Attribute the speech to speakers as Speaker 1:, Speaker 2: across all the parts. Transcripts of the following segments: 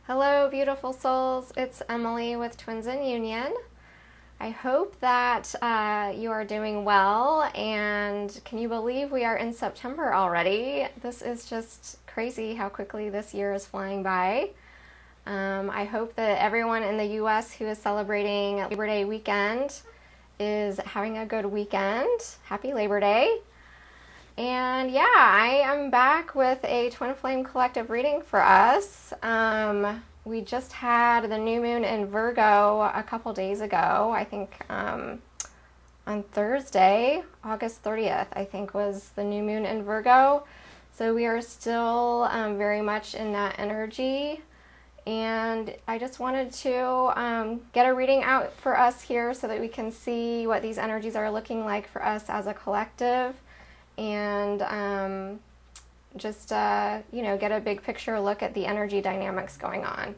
Speaker 1: Hello, beautiful souls. It's Emily with Twins in Union. I hope that you are doing well, and can you believe we are in September already? This is just crazy how quickly this year is flying by. I hope that everyone in the U.S. who is celebrating Labor Day weekend is having a good weekend. Happy Labor Day. And yeah, I am back with a Twin Flame Collective reading for us. We just had the new moon in Virgo a couple days ago. I think on Thursday, August 30th, I think was the new moon in Virgo. So we are still very much in that energy. And I just wanted to get a reading out for us here so that we can see what these energies are looking like for us as a collective. And just, get a big picture look at the energy dynamics going on.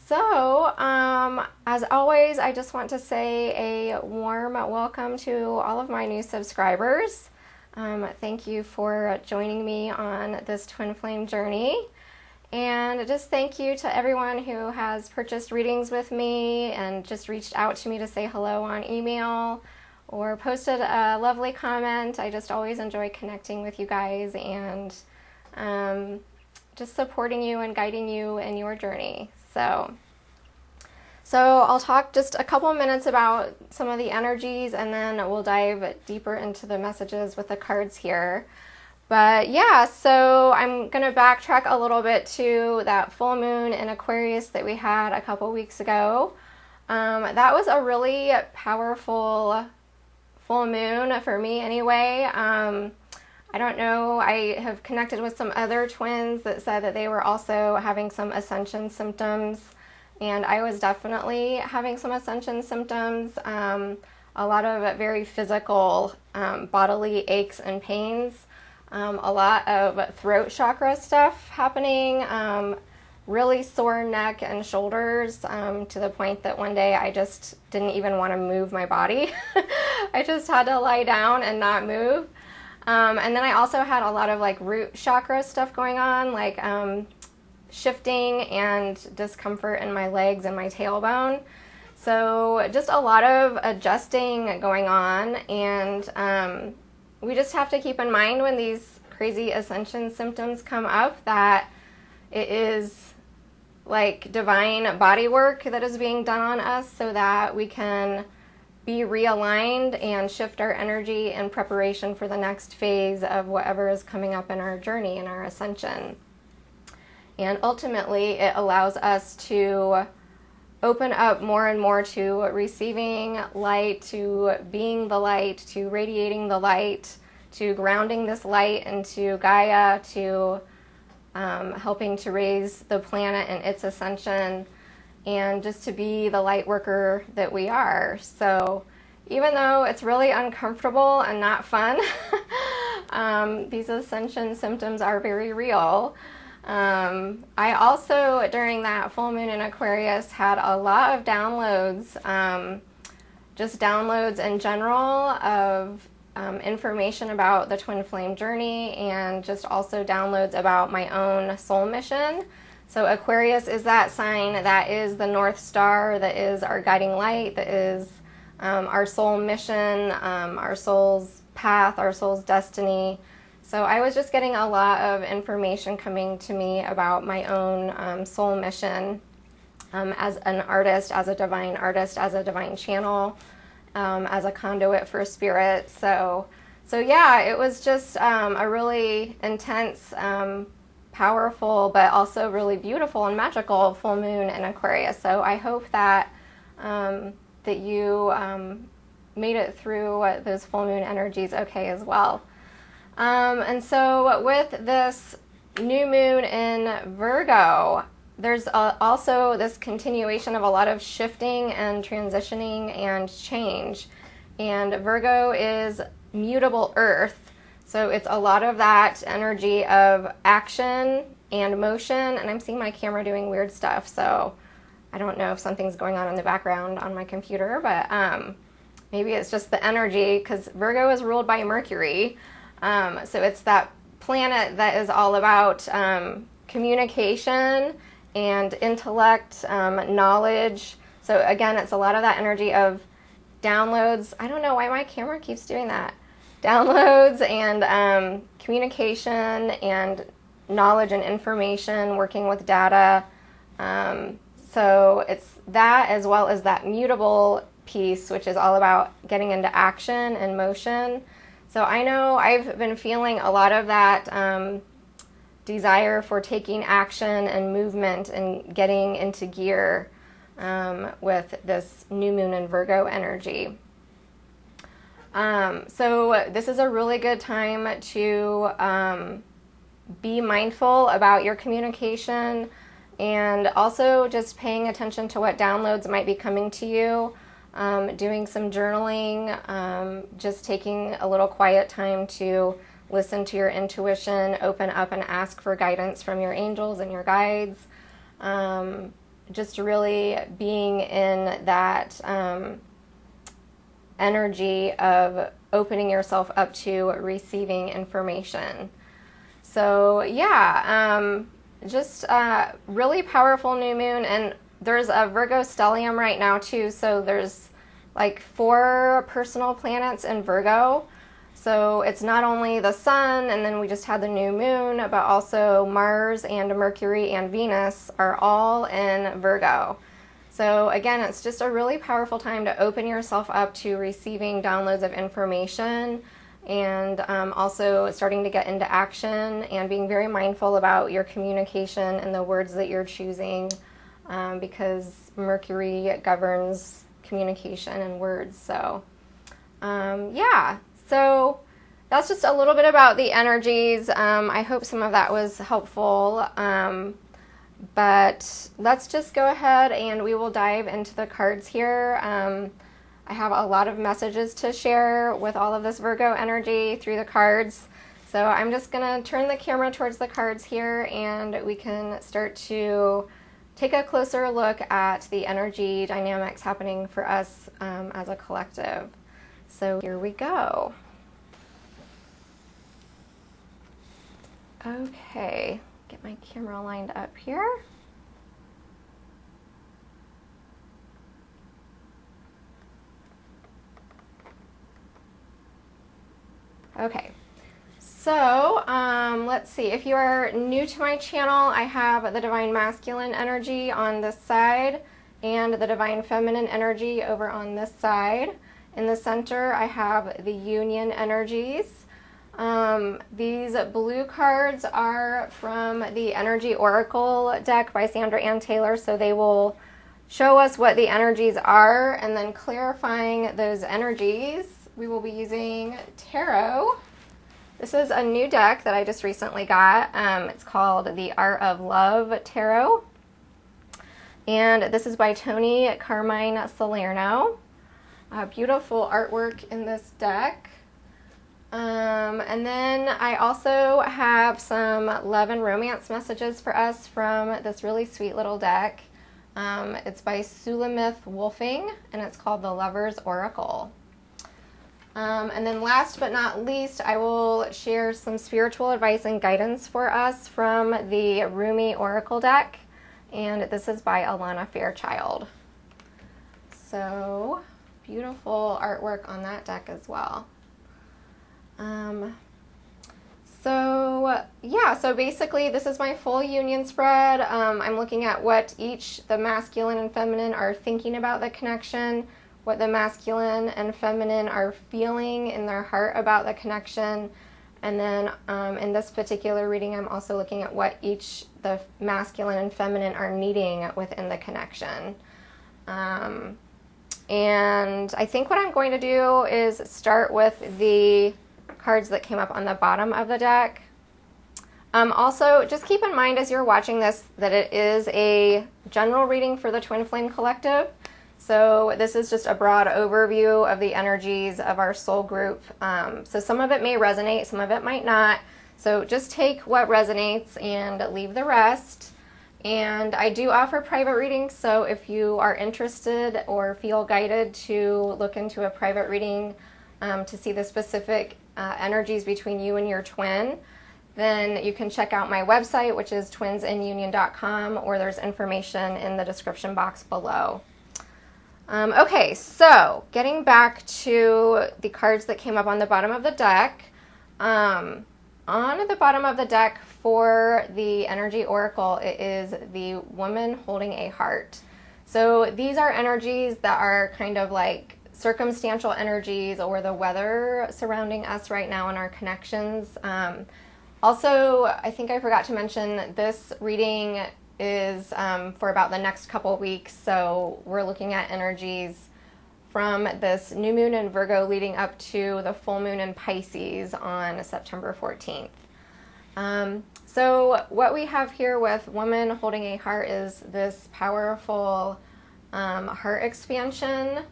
Speaker 1: So, as always, I just want to say a warm welcome to all of my new subscribers. Thank you for joining me on this twin flame journey. And just thank you to everyone who has purchased readings with me and just reached out to me to say hello on email or posted a lovely comment. I just always enjoy connecting with you guys and just supporting you and guiding you in your journey. So I'll talk just a couple minutes about some of the energies, and then we'll dive deeper into the messages with the cards here. But yeah, so I'm going to backtrack a little bit to that full moon in Aquarius that we had a couple weeks ago. That was a really powerful full moon for me anyway. I don't know, I have connected with some other twins that said that they were also having some ascension symptoms, and I was definitely having some ascension symptoms. A lot of very physical bodily aches and pains, a lot of throat chakra stuff happening, really sore neck and shoulders, to the point that one day I just didn't even want to move my body. I just had to lie down and not move. And then I also had a lot of like root chakra stuff going on, like shifting and discomfort in my legs and my tailbone. So just a lot of adjusting going on, and we just have to keep in mind when these crazy ascension symptoms come up that it is like divine body work that is being done on us so that we can be realigned and shift our energy in preparation for the next phase of whatever is coming up in our journey, in our ascension. And ultimately, it allows us to open up more and more to receiving light, to being the light, to radiating the light, to grounding this light into Gaia, to helping to raise the planet in its ascension, and just to be the light worker that we are. So even though it's really uncomfortable and not fun, these ascension symptoms are very real. I also, during that full moon in Aquarius, had a lot of downloads, just downloads in general of information about the twin flame journey, and just also downloads about my own soul mission. So Aquarius is that sign that is the North Star, that is our guiding light, that is our soul mission, our soul's path, our soul's destiny. So I was just getting a lot of information coming to me about my own soul mission as an artist, as a divine channel, as a conduit for spirit. So yeah, it was just a really intense, powerful, but also really beautiful and magical full moon in Aquarius. So I hope that that you made it through those full moon energies okay as well. And so with this new moon in Virgo, there's also this continuation of a lot of shifting and transitioning and change. And Virgo is mutable earth. So it's a lot of that energy of action and motion. And I'm seeing my camera doing weird stuff, so I don't know if something's going on in the background on my computer, but maybe it's just the energy, because Virgo is ruled by Mercury. So it's that planet that is all about communication and intellect, knowledge. So again, it's a lot of that energy of downloads. I don't know why my camera keeps doing that. Downloads and communication and knowledge and information, working with data. So it's that, as well as that mutable piece, which is all about getting into action and motion. So I know I've been feeling a lot of that desire for taking action and movement and getting into gear with this new moon in Virgo energy. So this is a really good time to be mindful about your communication, and also just paying attention to what downloads might be coming to you, doing some journaling, just taking a little quiet time to listen to your intuition, open up and ask for guidance from your angels and your guides. Just really being in that energy of opening yourself up to receiving information. So yeah, just really powerful new moon, and there's a Virgo stellium right now too, so there's like 4 personal planets in Virgo. So it's not only the sun, and then we just had the new moon, but also Mars and Mercury and Venus are all in Virgo. So again, it's just a really powerful time to open yourself up to receiving downloads of information, and also starting to get into action and being very mindful about your communication and the words that you're choosing, because Mercury governs communication and words. So yeah. So that's just a little bit about the energies. I hope some of that was helpful. But let's just go ahead and we will dive into the cards here. I have a lot of messages to share with all of this Virgo energy through the cards. So I'm just going to turn the camera towards the cards here, and we can start to take a closer look at the energy dynamics happening for us as a collective. So here we go. Okay, get my camera lined up here. Okay, so let's see. If you are new to my channel, I have the Divine Masculine energy on this side and the Divine Feminine energy over on this side. In the center, I have the Union energies. These blue cards are from the Energy Oracle deck by Sandra Ann Taylor, so they will show us what the energies are, and then clarifying those energies, we will be using tarot. This is a new deck that I just recently got. It's called the Art of Love Tarot, and this is by Tony Carmine Salerno. Beautiful artwork in this deck. And then I also have some love and romance messages for us from this really sweet little deck. It's by Sulamith Wolfing, and it's called the Lover's Oracle. And then last but not least, I will share some spiritual advice and guidance for us from the Rumi Oracle deck, and this is by Alana Fairchild. So beautiful artwork on that deck as well. So basically this is my full union spread. I'm looking at what the masculine and feminine are thinking about the connection, what the masculine and feminine are feeling in their heart about the connection, and then in this particular reading I'm also looking at what the masculine and feminine are needing within the connection. And I think what I'm going to do is start with the cards that came up on the bottom of the deck. Also, just keep in mind as you're watching this that it is a general reading for the Twin Flame Collective. So this is just a broad overview of the energies of our soul group. So some of it may resonate, some of it might not. So just take what resonates and leave the rest. And I do offer private readings, so if you are interested or feel guided to look into a private reading to see the specific energies between you and your twin, then you can check out my website, which is twinsinunion.com, or there's information in the description box below. Okay, so getting back to the cards that came up on the bottom of the deck. On the bottom of the deck for the energy oracle, it is the woman holding a heart. So these are energies that are kind of like circumstantial energies, or the weather surrounding us right now and our connections. Also, I think I forgot to mention, this reading is for about the next couple weeks, so we're looking at energies from this new moon in Virgo leading up to the full moon in Pisces on September 14th. So what we have here with woman holding a heart is this powerful heart expansion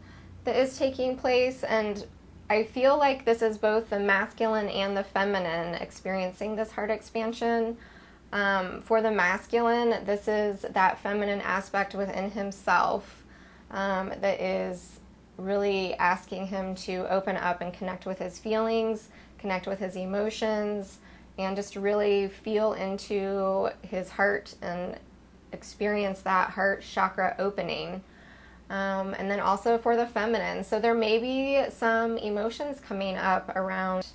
Speaker 1: that is taking place, and I feel like this is both the masculine and the feminine experiencing this heart expansion. For the masculine, this is that feminine aspect within himself that is really asking him to open up and connect with his feelings, connect with his emotions, and just really feel into his heart and experience that heart chakra opening. And then also for the feminine, so there may be some emotions coming up around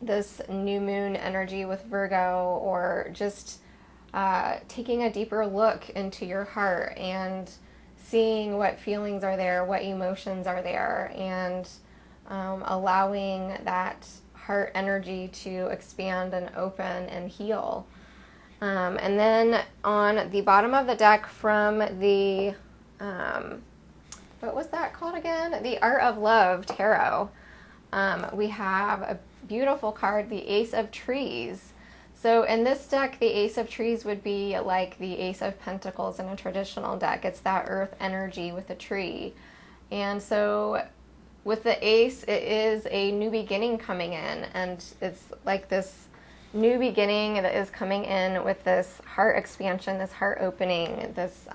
Speaker 1: this new moon energy with Virgo, or just taking a deeper look into your heart and seeing what feelings are there, what emotions are there, and allowing that heart energy to expand and open and heal. And then on the bottom of the deck from the, what was that called again? The Art of Love Tarot. We have a beautiful card, the Ace of Trees. So in this deck, the Ace of Trees would be like the Ace of Pentacles in a traditional deck. It's that earth energy with a tree. And so with the Ace, it is a new beginning coming in, and it's like this new beginning that is coming in with this heart expansion, this heart opening, this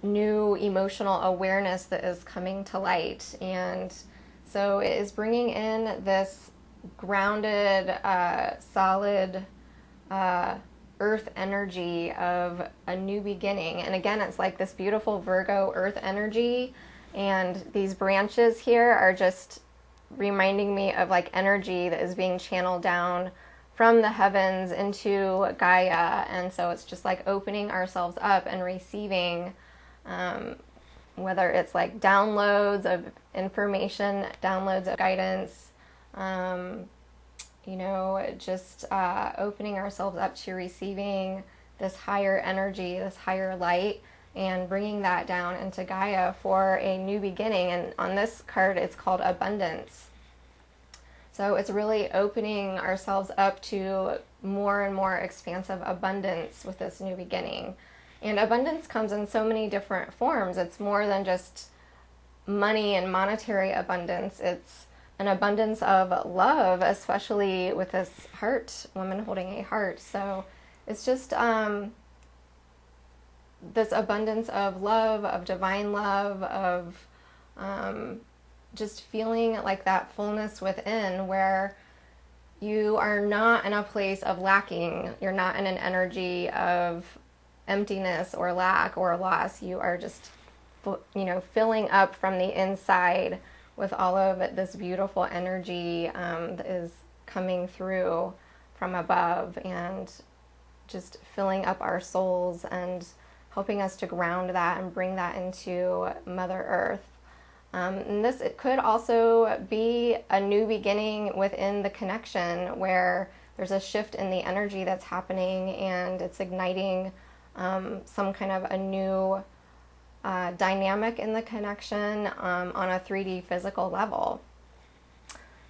Speaker 1: new emotional awareness that is coming to light. And so it is bringing in this grounded, solid earth energy of a new beginning. And again, it's like this beautiful Virgo earth energy, and these branches here are just reminding me of like energy that is being channeled down from the heavens into Gaia. And so it's just like opening ourselves up and receiving, whether it's like downloads of information, downloads of guidance, just opening ourselves up to receiving this higher energy, this higher light, and bringing that down into Gaia for a new beginning. And on this card, it's called Abundance. So it's really opening ourselves up to more and more expansive abundance with this new beginning. And abundance comes in so many different forms. It's more than just money and monetary abundance. It's an abundance of love, especially with this heart, woman holding a heart. So it's just this abundance of love, of divine love, of just feeling like that fullness within, where you are not in a place of lacking. You're not in an energy of emptiness or lack or loss. You are just, filling up from the inside with all of this beautiful energy that is coming through from above, and just filling up our souls and helping us to ground that and bring that into Mother Earth. And this, it could also be a new beginning within the connection, where there's a shift in the energy that's happening, and it's igniting some kind of a new dynamic in the connection on a 3D physical level.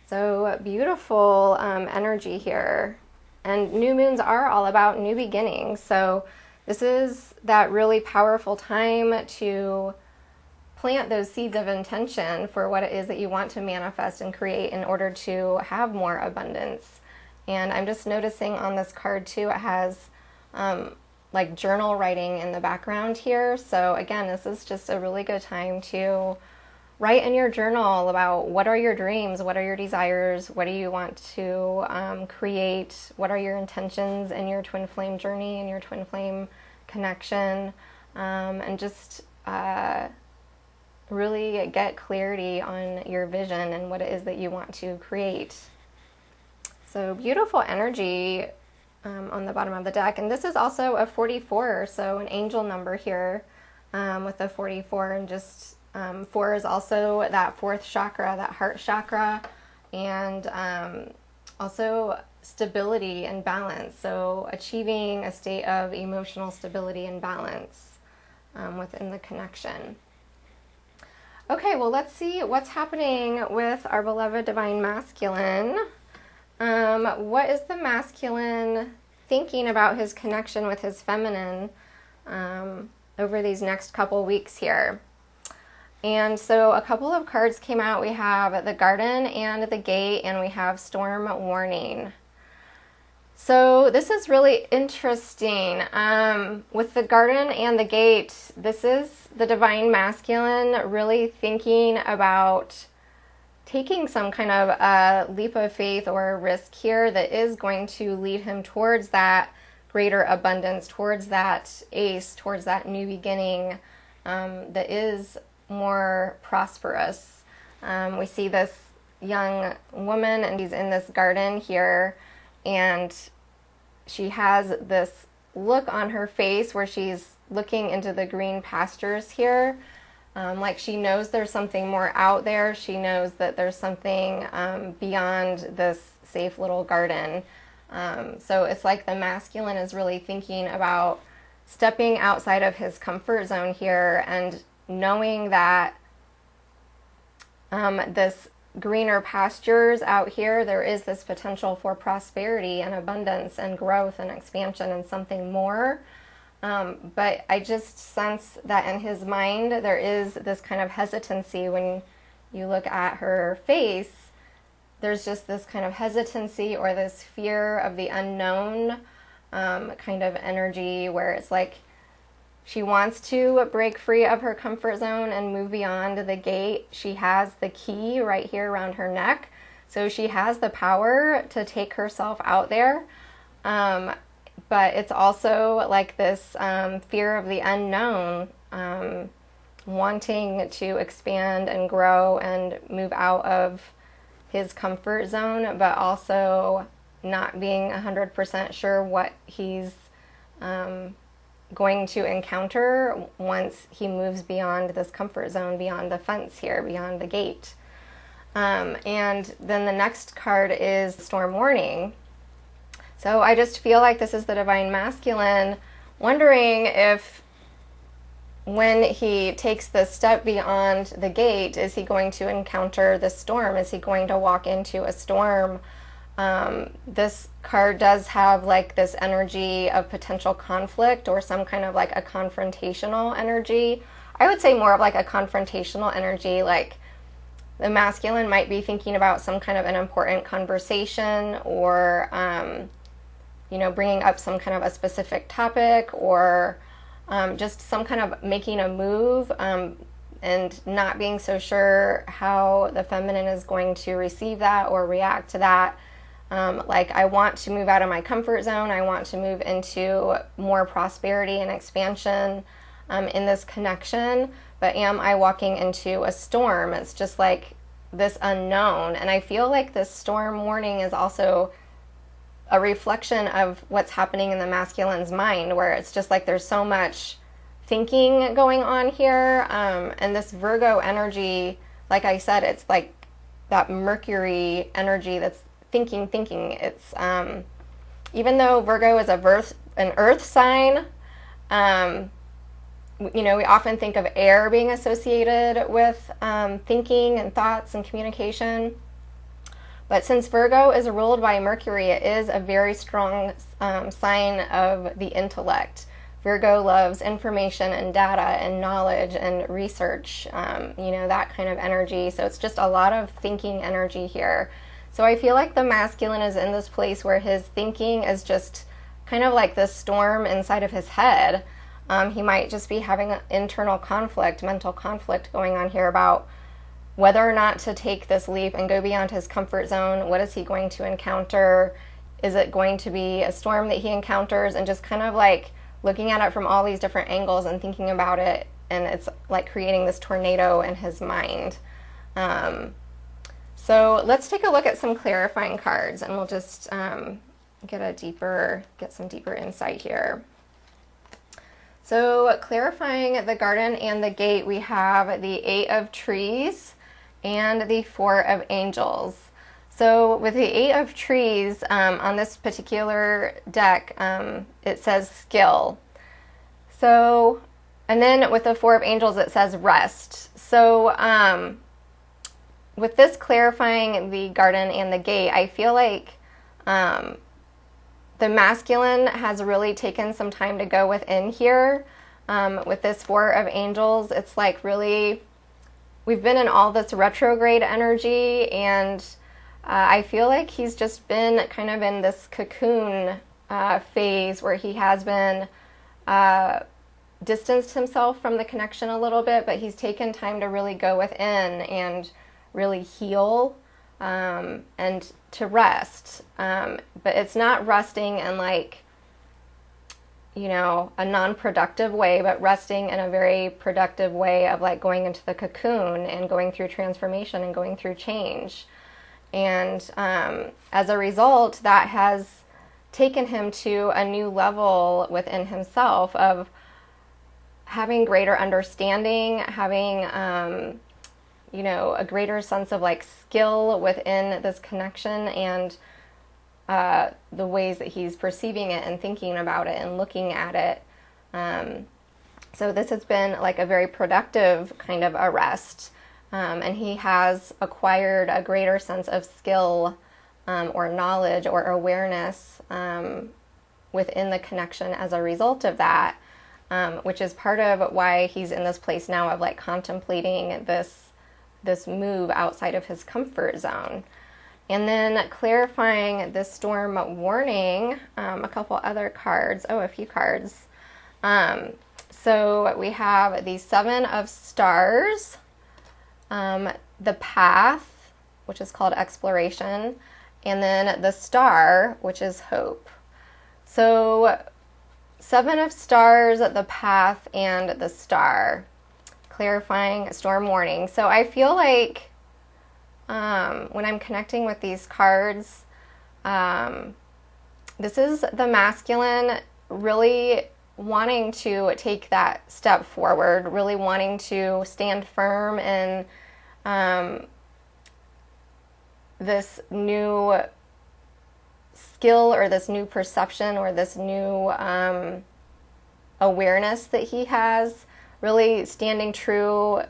Speaker 1: So beautiful energy here. And new moons are all about new beginnings. So this is that really powerful time to plant those seeds of intention for what it is that you want to manifest and create in order to have more abundance. And I'm just noticing on this card too, it has like journal writing in the background here. So again, this is just a really good time to write in your journal about what are your dreams, what are your desires, what do you want to create, what are your intentions in your twin flame journey and your twin flame connection, and just really get clarity on your vision and what it is that you want to create. So beautiful energy on the bottom of the deck. And this is also a 44, so an angel number here with a 44. And just 4 is also that fourth chakra, that heart chakra, and also stability and balance. So achieving a state of emotional stability and balance within the connection. Okay, well, let's see what's happening with our beloved divine masculine. What is the masculine thinking about his connection with his feminine over these next couple weeks here? And so a couple of cards came out. We have the Garden and the Gate, and we have Storm Warning. So this is really interesting. With the Garden and the Gate, this is the divine masculine really thinking about taking some kind of a leap of faith or a risk here that is going to lead him towards that greater abundance, towards that ace, towards that new beginning that is more prosperous. We see this young woman, and she's in this garden here, and she has this look on her face where she's looking into the green pastures here. Like she knows there's something more out there. She knows that there's something beyond this safe little garden. So it's like the masculine is really thinking about stepping outside of his comfort zone here and knowing that this greener pastures out here, there is this potential for prosperity and abundance and growth and expansion and something more. But I just sense that in his mind there is this kind of hesitancy. When you look at her face, there's just this kind of hesitancy or this fear of the unknown kind of energy, where it's like she wants to break free of her comfort zone and move beyond the gate. She has the key right here around her neck, so she has the power to take herself out there. But it's also like this fear of the unknown, wanting to expand and grow and move out of his comfort zone, but also not being 100% sure what he's going to encounter once he moves beyond this comfort zone, beyond the fence here, beyond the gate. And then the next card is Storm Warning. So I just feel like this is the divine masculine wondering if when he takes the step beyond the gate, is he going to encounter the storm? Is he going to walk into a storm? This card does have like this energy of potential conflict or some kind of like a confrontational energy. I would say more of like a confrontational energy, like the masculine might be thinking about some kind of an important conversation, or bringing up some kind of a specific topic, or just some kind of making a move, and not being so sure how the feminine is going to receive that or react to that. Like, I want to move out of my comfort zone. I want to move into more prosperity and expansion in this connection. But am I walking into a storm? It's just like this unknown. And I feel like this storm warning is also a reflection of what's happening in the masculine's mind, where it's just like there's so much thinking going on here. And this Virgo energy, like I said, it's like that Mercury energy that's thinking. It's even though Virgo is an earth sign, we often think of air being associated with thinking and thoughts and communication. But since Virgo is ruled by Mercury, it is a very strong sign of the intellect. Virgo loves information and data and knowledge and research, that kind of energy. So it's just a lot of thinking energy here. So I feel like the masculine is in this place where his thinking is just kind of like this storm inside of his head. He might just be having an internal conflict, mental conflict going on here about whether or not to take this leap and go beyond his comfort zone. What is he going to encounter? Is it going to be a storm that he encounters? And just kind of like looking at it from all these different angles and thinking about it, and it's like creating this tornado in his mind. So let's take a look at some clarifying cards, and we'll just get some deeper insight here. So clarifying the garden and the gate, we have the 8 of trees and the 4 of angels. So with the 8 of trees on this particular deck, it says skill. So, and then with the 4 of angels, it says rest. So with this clarifying the garden and the gate, I feel like the masculine has really taken some time to go within here. With this 4 of angels, it's like really, we've been in all this retrograde energy, and I feel like he's just been kind of in this cocoon phase where he has been distanced himself from the connection a little bit, but he's taken time to really go within and really heal and to rest. But it's not resting in like, you know, a non-productive way, but resting in a very productive way of like going into the cocoon and going through transformation and going through change. And as a result, that has taken him to a new level within himself of having greater understanding, having, you know, a greater sense of like skill within this connection, and the ways that he's perceiving it and thinking about it and looking at it. So this has been like a very productive kind of arrest. And he has acquired a greater sense of skill or knowledge or awareness within the connection as a result of that, which is part of why he's in this place now of like contemplating this move outside of his comfort zone. And then clarifying the storm warning, a couple other cards, a few cards. So we have the 7 of stars, the path, which is called exploration, and then the star, which is hope. So 7 of stars, the path, and the star, clarifying storm warning. So I feel like when I'm connecting with these cards, this is the masculine really wanting to take that step forward, really wanting to stand firm in this new skill or this new perception or this new awareness that he has, really standing true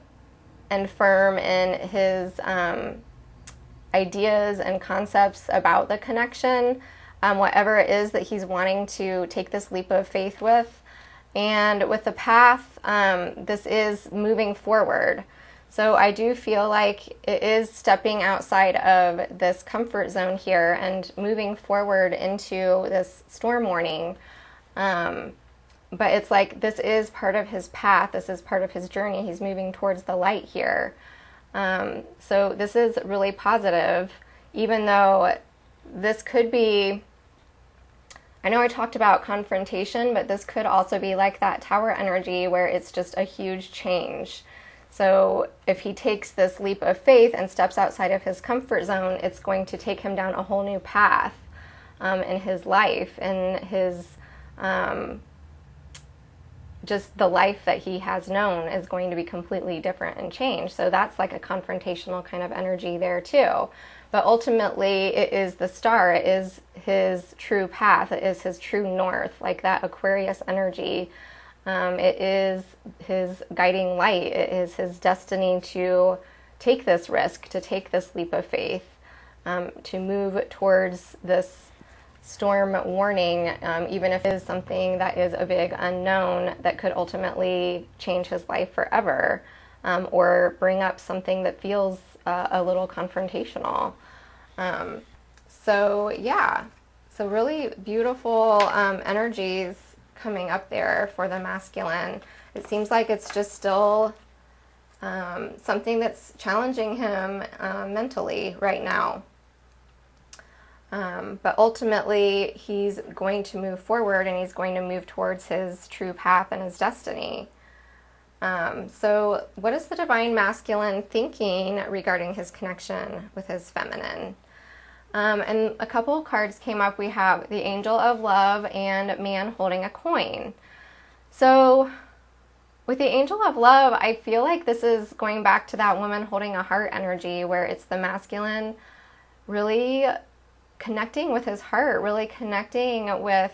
Speaker 1: and firm in his ideas and concepts about the connection, whatever it is that he's wanting to take this leap of faith with. And with the path, this is moving forward. So I do feel like it is stepping outside of this comfort zone here and moving forward into this storm warning. But it's like this is part of his path. This is part of his journey. He's moving towards the light here. So this is really positive, even though this could be, I know I talked about confrontation, but this could also be like that tower energy where it's just a huge change. So if he takes this leap of faith and steps outside of his comfort zone, it's going to take him down a whole new path in his life, and his just the life that he has known is going to be completely different and changed. So that's like a confrontational kind of energy there too. But ultimately, it is the star. It is his true path. It is his true north, like that Aquarius energy. It is his guiding light. It is his destiny to take this risk, to take this leap of faith, to move towards this storm warning, even if it is something that is a big unknown that could ultimately change his life forever, or bring up something that feels a little confrontational. So yeah, so really beautiful energies coming up there for the masculine. It seems like it's just still something that's challenging him mentally right now. But ultimately, he's going to move forward and he's going to move towards his true path and his destiny. So what is the divine masculine thinking regarding his connection with his feminine? And a couple of cards came up. We have the Angel of Love and Man Holding a Coin. So with the Angel of Love, I feel like this is going back to that woman holding a heart energy, where it's the masculine really connecting with his heart, really connecting with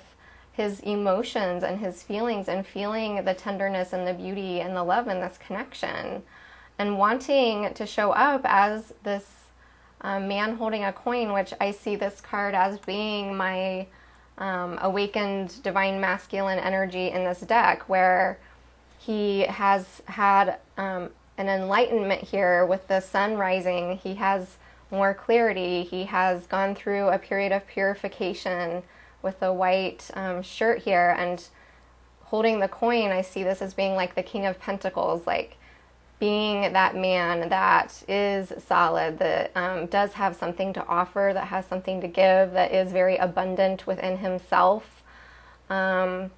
Speaker 1: his emotions and his feelings, and feeling the tenderness and the beauty and the love in this connection, and wanting to show up as this man holding a coin, which I see this card as being my awakened divine masculine energy in this deck, where he has had an enlightenment here with the sun rising. He has more clarity. He has gone through a period of purification with the white shirt here, and holding the coin, I see this as being like the King of Pentacles, like being that man that is solid, that does have something to offer, that has something to give, that is very abundant within himself, and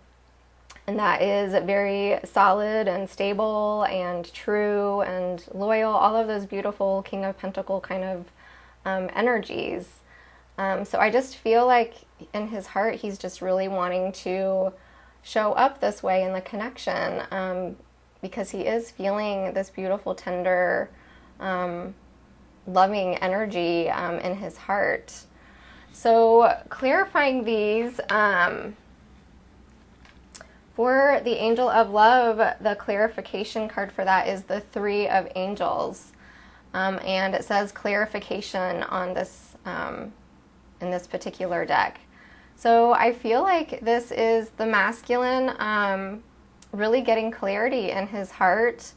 Speaker 1: that is very solid and stable and true and loyal, all of those beautiful King of Pentacle kind of energies. So I just feel like in his heart, he's just really wanting to show up this way in the connection, because he is feeling this beautiful, tender, loving energy in his heart. So clarifying these, for the Angel of Love, the clarification card for that is the Three of Angels. And it says clarification on this, in this particular deck. So I feel like this is the masculine really getting clarity in his heart.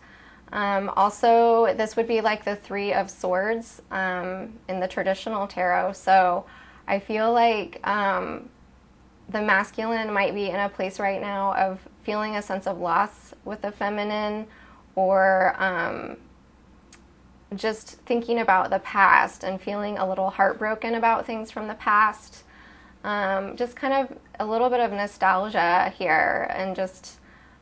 Speaker 1: Also, this would be like the Three of Swords in the traditional tarot. So I feel like the masculine might be in a place right now of feeling a sense of loss with the feminine, or just thinking about the past and feeling a little heartbroken about things from the past. Just kind of a little bit of nostalgia here, and just,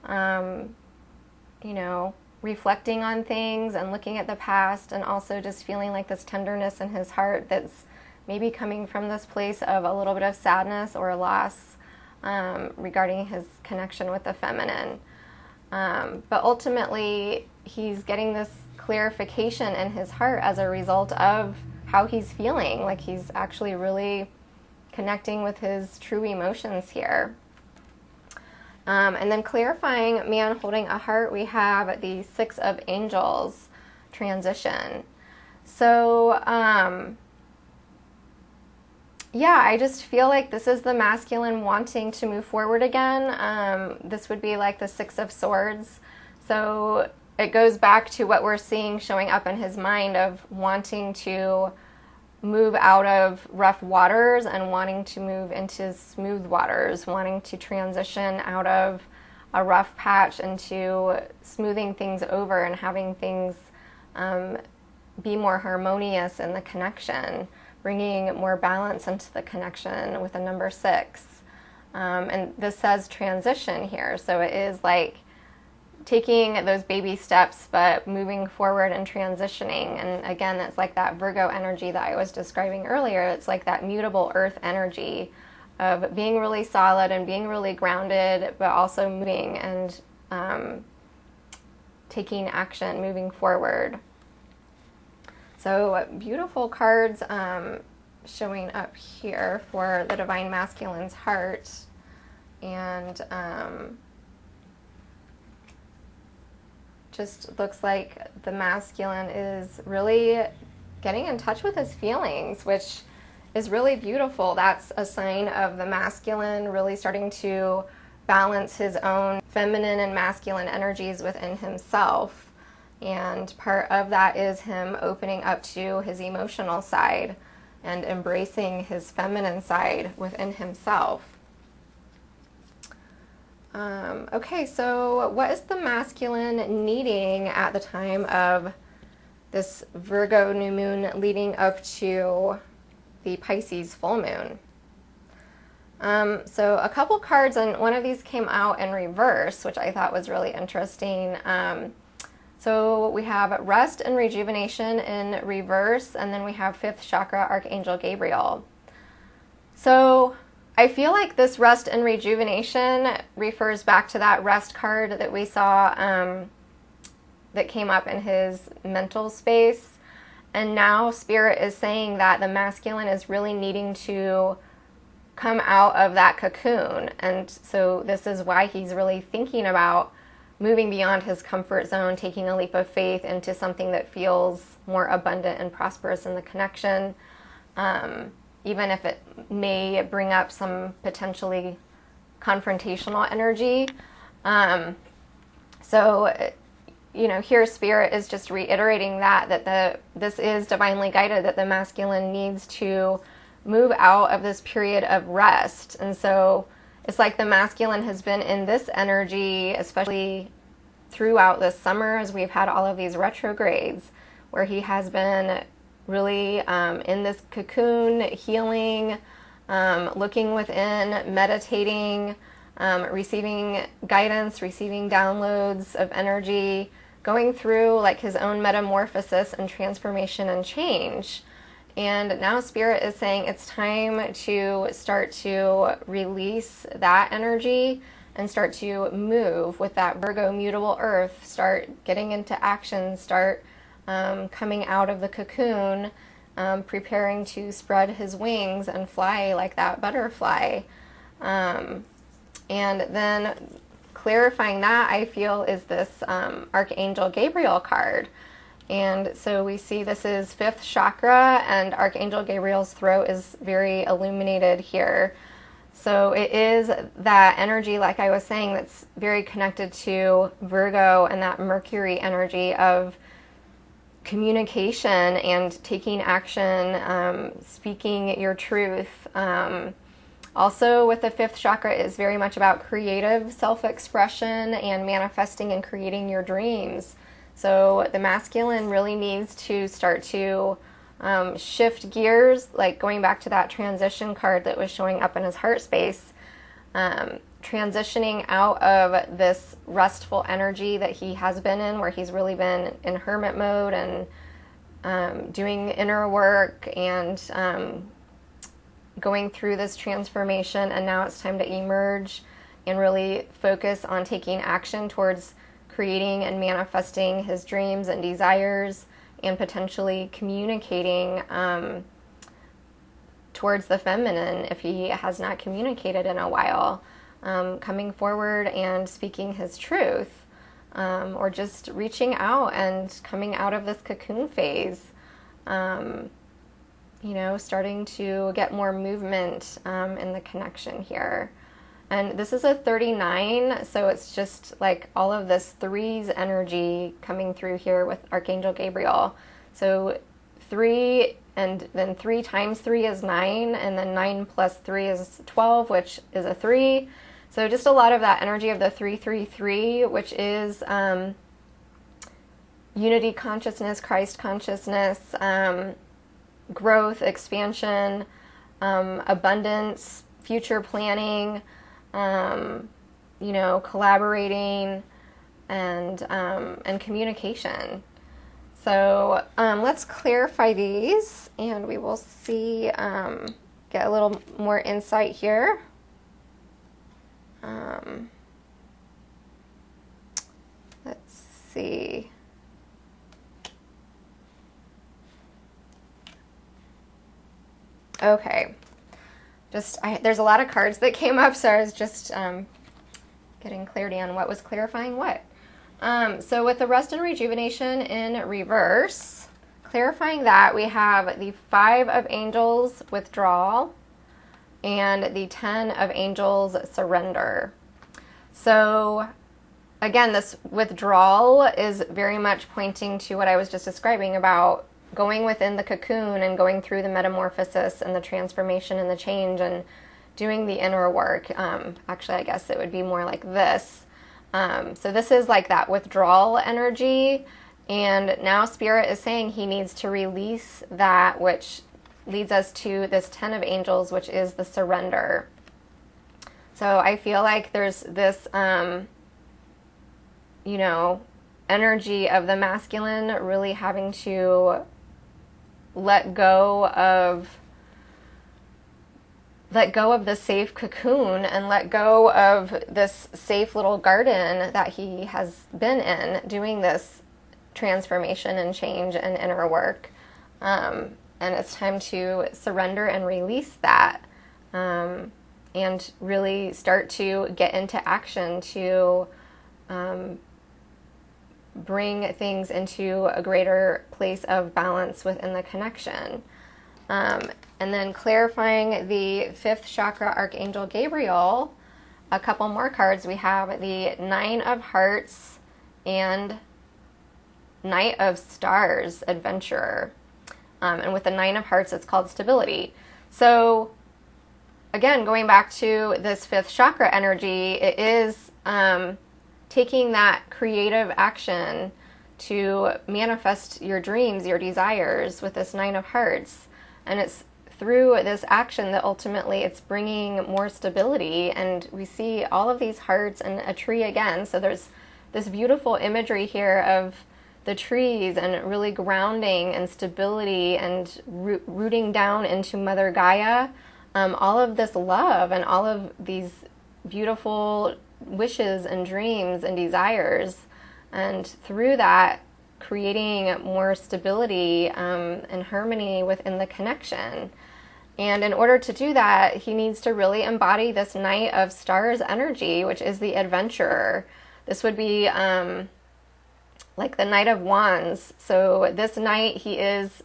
Speaker 1: you know, reflecting on things and looking at the past, and also just feeling like this tenderness in his heart that's maybe coming from this place of a little bit of sadness or loss regarding his connection with the feminine. But ultimately, he's getting this clarification in his heart as a result of how he's feeling, like he's actually really connecting with his true emotions here. And then clarifying man holding a heart, we have the Six of Angels transition. So, yeah, I just feel like this is the masculine wanting to move forward again. This would be like the Six of Swords. So it goes back to what we're seeing showing up in his mind of wanting to move out of rough waters and wanting to move into smooth waters, wanting to transition out of a rough patch into smoothing things over and having things be more harmonious in the connection, bringing more balance into the connection with the number 6. And this says transition here, so it is like taking those baby steps, but moving forward and transitioning. And again, it's like that Virgo energy that I was describing earlier. It's like that mutable earth energy of being really solid and being really grounded, but also moving and taking action, moving forward. So beautiful cards showing up here for the Divine Masculine's heart. And just looks like the masculine is really getting in touch with his feelings, which is really beautiful. That's a sign of the masculine really starting to balance his own feminine and masculine energies within himself. And part of that is him opening up to his emotional side and embracing his feminine side within himself. Okay, so what is the masculine needing at the time of this Virgo new moon leading up to the Pisces full moon? So a couple cards, and one of these came out in reverse, which I thought was really interesting. So we have rest and rejuvenation in reverse, and then we have fifth chakra, Archangel Gabriel. So I feel like this rest and rejuvenation refers back to that rest card that we saw that came up in his mental space. And now Spirit is saying that the masculine is really needing to come out of that cocoon. And so this is why he's really thinking about moving beyond his comfort zone, taking a leap of faith into something that feels more abundant and prosperous in the connection, even if it may bring up some potentially confrontational energy. So, here Spirit is just reiterating that this is divinely guided, that the masculine needs to move out of this period of rest. And so it's like the masculine has been in this energy, especially throughout this summer as we've had all of these retrogrades, where he has been really in this cocoon, healing, looking within, meditating, receiving guidance, receiving downloads of energy, going through like his own metamorphosis and transformation and change. And now Spirit is saying it's time to start to release that energy and start to move with that Virgo mutable earth, start getting into action, start coming out of the cocoon, preparing to spread his wings and fly like that butterfly. And then clarifying that, I feel, is this Archangel Gabriel card. And so we see this is fifth chakra, and Archangel Gabriel's throat is very illuminated here. So it is that energy, like I was saying, that's very connected to Virgo and that Mercury energy of communication and taking action, speaking your truth. Also with the fifth chakra is very much about creative self-expression and manifesting and creating your dreams. So the masculine really needs to start to shift gears, like going back to that transition card that was showing up in his heart space, transitioning out of this restful energy that he has been in, where he's really been in hermit mode and doing inner work and going through this transformation. And now it's time to emerge and really focus on taking action towards creating and manifesting his dreams and desires, and potentially communicating towards the feminine if he has not communicated in a while, coming forward and speaking his truth, or just reaching out and coming out of this cocoon phase, starting to get more movement in the connection here. And this is a 39, so it's just like all of this threes energy coming through here with Archangel Gabriel. So 3, and then 3 times 3 is 9, and then 9 plus 3 is 12, which is a 3. So just a lot of that energy of the 333, which is unity consciousness, Christ consciousness, growth, expansion, abundance, future planning, collaborating, and communication. So let's clarify these, and we will see, get a little more insight here. Let's see. Okay. There's a lot of cards that came up, so I was just getting clarity on what was clarifying what. So with the rest and rejuvenation in reverse, clarifying that, we have the 5 of Angels withdrawal and the 10 of Angels surrender. So again, this withdrawal is very much pointing to what I was just describing about going within the cocoon and going through the metamorphosis and the transformation and the change, and doing the inner work. Actually, I guess it would be more like this. So this is like that withdrawal energy, and now Spirit is saying he needs to release that, which leads us to this 10 of Angels, which is the surrender. So I feel like there's this, energy of the masculine really having to let go of the safe cocoon and let go of this safe little garden that he has been in, doing this transformation and change and inner work. And it's time to surrender and release that, and really start to get into action to bring things into a greater place of balance within the connection. And then clarifying the 5th chakra Archangel Gabriel, a couple more cards. We have the 9 of Hearts and Knight of Stars, Adventurer. And with the 9 of Hearts, it's called Stability. So again, going back to this 5th chakra energy, it is taking that creative action to manifest your dreams, your desires with this 9 of Hearts. And it's through this action that ultimately it's bringing more stability. And we see all of these hearts and a tree again. So there's this beautiful imagery here of the trees and really grounding and stability and rooting down into Mother Gaia. All of this love and all of these beautiful wishes and dreams and desires. And through that, creating more stability and harmony within the connection. And in order to do that, he needs to really embody this Knight of Stars energy, which is the adventurer. This would be like the Knight of Wands. So this knight, he is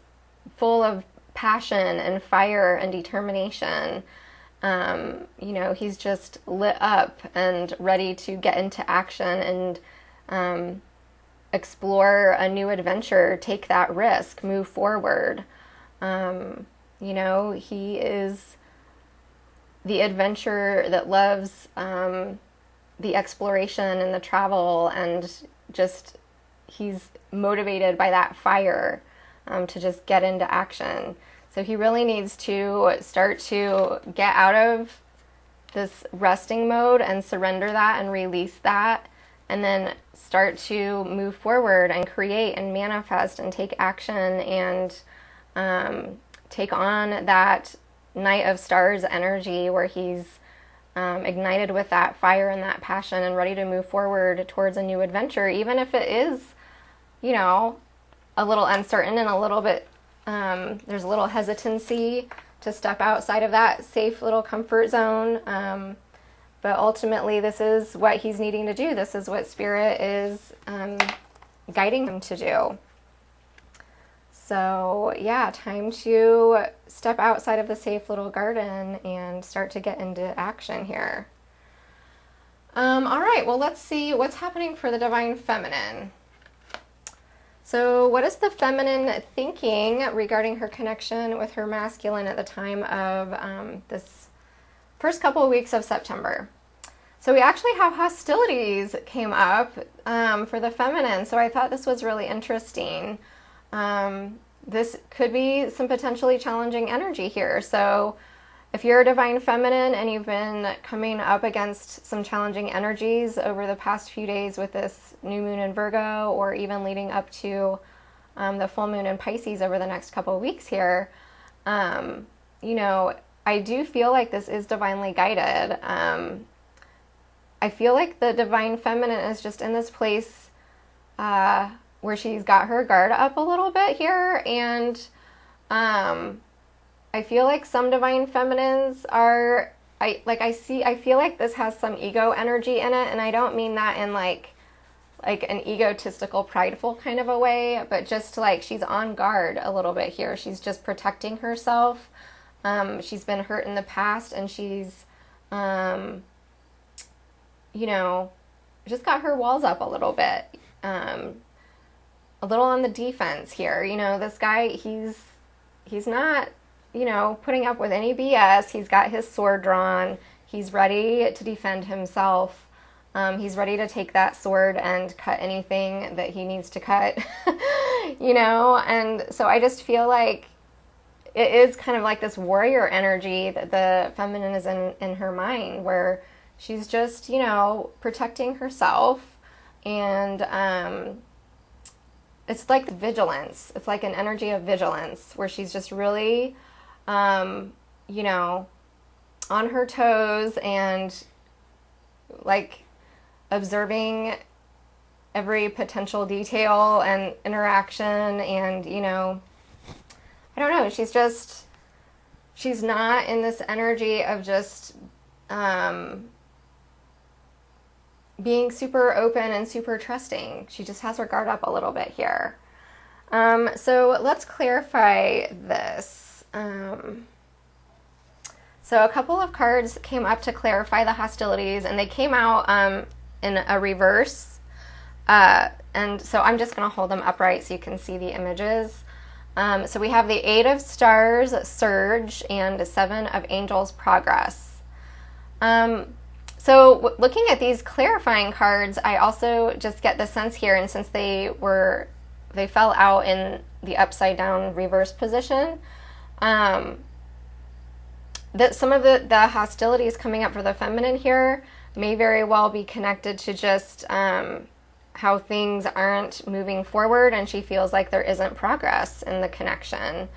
Speaker 1: full of passion and fire and determination. He's just lit up and ready to get into action and explore a new adventure, take that risk, move forward. He is the adventurer that loves the exploration and the travel, and just he's motivated by that fire to just get into action. So he really needs to start to get out of this resting mode and surrender that and release that, and then start to move forward and create and manifest and take action and take on that Knight of Stars energy where he's ignited with that fire and that passion and ready to move forward towards a new adventure, even if it is, a little uncertain and a little bit, there's a little hesitancy to step outside of that safe little comfort zone. But ultimately, this is what he's needing to do. This is what Spirit is guiding him to do. So yeah, time to step outside of the safe little garden and start to get into action here. All right, well, let's see what's happening for the Divine Feminine. So what is the feminine thinking regarding her connection with her masculine at the time of this first couple of weeks of September? So we actually have hostilities came up for the feminine, so I thought this was really interesting. This could be some potentially challenging energy here. So if you're a Divine Feminine and you've been coming up against some challenging energies over the past few days with this new moon in Virgo, or even leading up to the full moon in Pisces over the next couple of weeks here, I do feel like this is divinely guided. I feel like the Divine Feminine is just in this place where she's got her guard up a little bit here, and I feel like some Divine Feminines are, I feel like this has some ego energy in it, and I don't mean that in like an egotistical, prideful kind of a way, but just like she's on guard a little bit here. She's just protecting herself. She's been hurt in the past, and she's, just got her walls up a little bit. A little on the defense here. This guy, he's not you know, putting up with any BS. He's got his sword drawn. He's ready to defend himself. He's ready to take that sword and cut anything that he needs to cut, you know? And so I just feel like it is kind of like this warrior energy that the feminine is in her mind, where she's just, you know, protecting herself. And it's like vigilance. It's like an energy of vigilance where she's just really, you know, on her toes and like observing every potential detail and interaction. And, you know, I don't know, she's not in this energy of just being super open and super trusting. She just has her guard up a little bit here. So let's clarify this. So a couple of cards came up to clarify the hostilities, and they came out in a reverse. And so I'm just going to hold them upright so you can see the images. So we have the 8 of Stars, Surge, and 7 of Angels, Progress. So looking at these clarifying cards, I also just get the sense here, and since they fell out in the upside down reverse position, that some of the hostilities coming up for the feminine here may very well be connected to just how things aren't moving forward, and she feels like there isn't progress in the connection.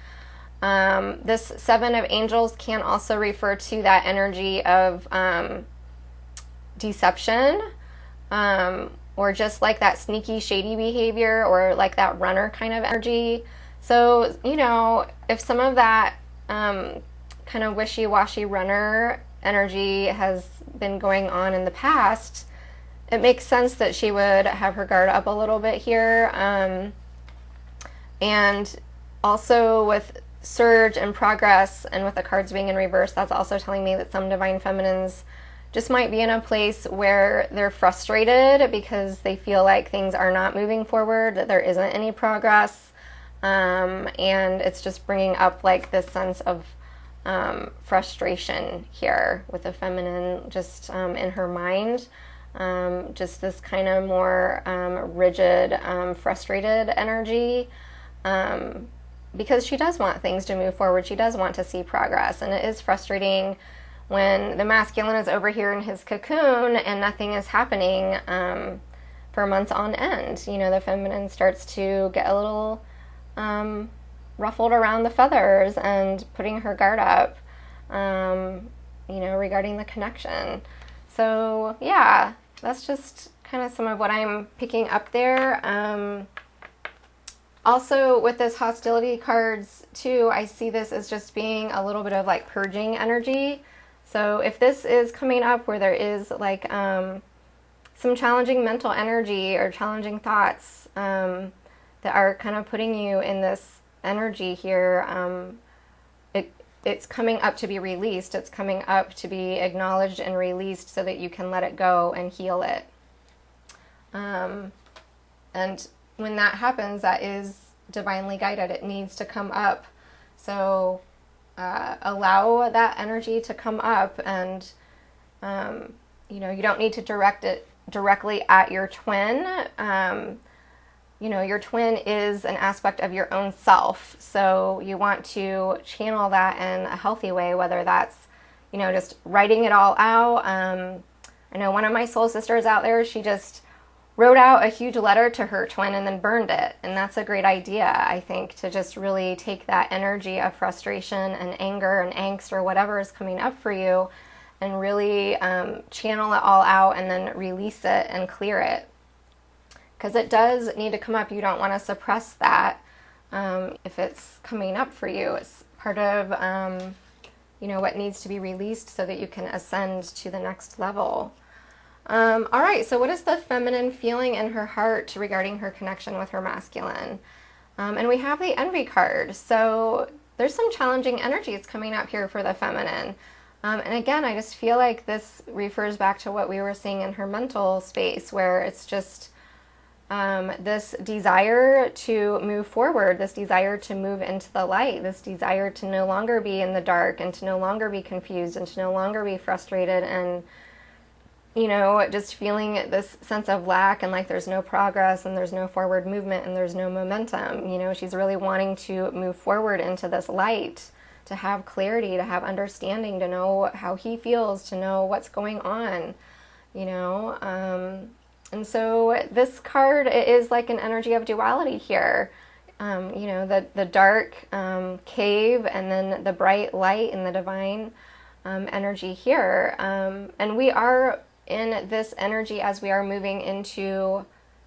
Speaker 1: This 7 of Angels can also refer to that energy of deception, or just like that sneaky, shady behavior, or like that runner kind of energy. So, you know, if some of that kind of wishy-washy runner energy has been going on in the past, it makes sense that she would have her guard up a little bit here. And also with Surge and Progress, and with the cards being in reverse, that's also telling me that some divine feminines just might be in a place where they're frustrated because they feel like things are not moving forward, that there isn't any progress, and it's just bringing up like this sense of frustration here with the feminine, just in her mind, just this kind of more rigid, frustrated energy, because she does want things to move forward. She does want to see progress, and it is frustrating when the masculine is over here in his cocoon and nothing is happening for months on end. You know, the feminine starts to get a little ruffled around the feathers and putting her guard up, you know, regarding the connection. So yeah, that's just kind of some of what I'm picking up there. Also with this hostility cards too, I see this as just being a little bit of like purging energy. So if this is coming up where there is like some challenging mental energy or challenging thoughts that are kind of putting you in this energy here, it's coming up to be released. It's coming up to be acknowledged and released so that you can let it go and heal it. And when that happens, that is divinely guided. It needs to come up. So allow that energy to come up, and you know, you don't need to direct it directly at your twin. You know, your twin is an aspect of your own self, so you want to channel that in a healthy way, whether that's, you know, just writing it all out. I know one of my soul sisters out there, she just wrote out a huge letter to her twin and then burned it, and that's a great idea, I think, to just really take that energy of frustration and anger and angst or whatever is coming up for you and really channel it all out and then release it and clear it. Because it does need to come up. You don't want to suppress that if it's coming up for you. It's part of, you know, what needs to be released so that you can ascend to the next level. All right, so what is the feminine feeling in her heart regarding her connection with her masculine? And we have the Envy card. So there's some challenging energies coming up here for the feminine. And again, I just feel like this refers back to what we were seeing in her mental space, where it's just, this desire to move forward, this desire to move into the light, this desire to no longer be in the dark and to no longer be confused and to no longer be frustrated and, you know, just feeling this sense of lack and like there's no progress and there's no forward movement and there's no momentum. You know, she's really wanting to move forward into this light, to have clarity, to have understanding, to know how he feels, to know what's going on, you know. And so this card is like an energy of duality here. You know, the dark cave and then the bright light and the divine energy here. And we are in this energy as we are moving into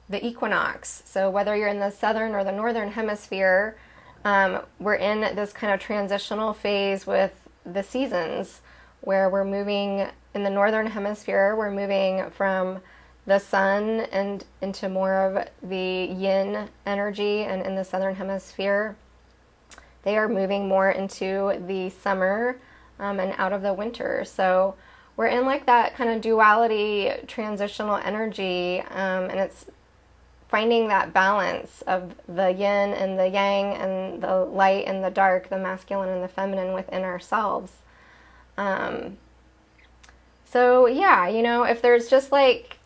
Speaker 1: the equinox. So whether you're in the southern or the northern hemisphere, we're in this kind of transitional phase with the seasons where we're moving in the northern hemisphere, we're moving from the sun and into more of the yin energy, and in the southern hemisphere they are moving more into the summer and out of the winter. So we're in like that kind of duality transitional energy, and it's finding that balance of the yin and the yang and the light and the dark, the masculine and the feminine within ourselves. So yeah, you know, if there's just like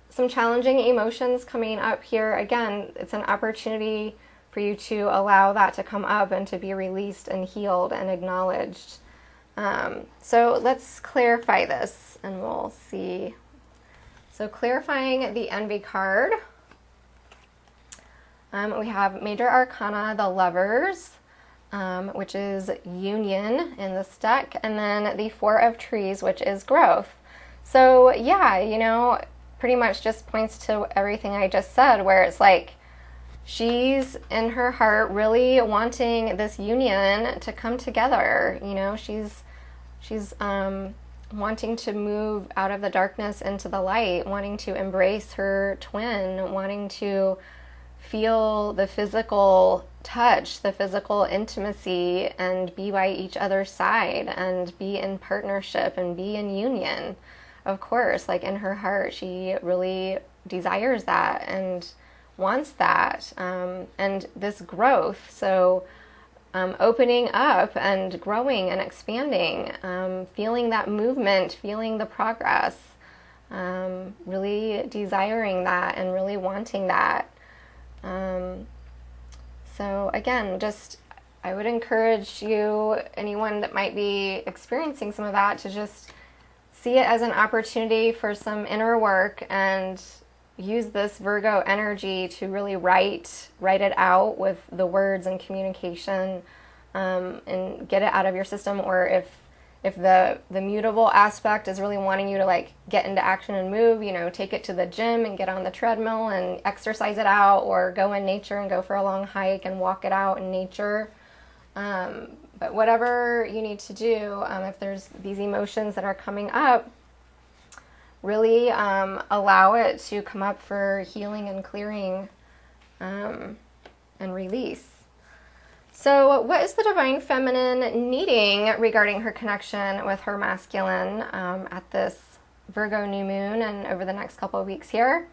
Speaker 1: some challenging emotions coming up here, again, it's an opportunity for you to allow that to come up and to be released and healed and acknowledged. So let's clarify this and we'll see. So clarifying the Envy card, we have Major Arcana, the Lovers, which is union in this deck, and then the Four of Trees, which is growth. So yeah, you know, pretty much just points to everything I just said, where it's like she's in her heart really wanting this union to come together. You know, she's wanting to move out of the darkness into the light, wanting to embrace her twin, wanting to feel the physical touch, the physical intimacy, and be by each other's side and be in partnership and be in union. Of course, like in her heart, she really desires that and wants that. And this growth, so opening up and growing and expanding, feeling that movement, feeling the progress, really desiring that and really wanting that. So again, just I would encourage you, anyone that might be experiencing some of that, to just see it as an opportunity for some inner work and use this Virgo energy to really write it out with the words and communication, and get it out of your system. Or if the mutable aspect is really wanting you to like get into action and move, you know, take it to the gym and get on the treadmill and exercise it out, or go in nature and go for a long hike and walk it out in nature. But whatever you need to do, if there's these emotions that are coming up, really allow it to come up for healing and clearing and release. So what is the Divine Feminine needing regarding her connection with her masculine at this Virgo new moon and over the next couple of weeks here?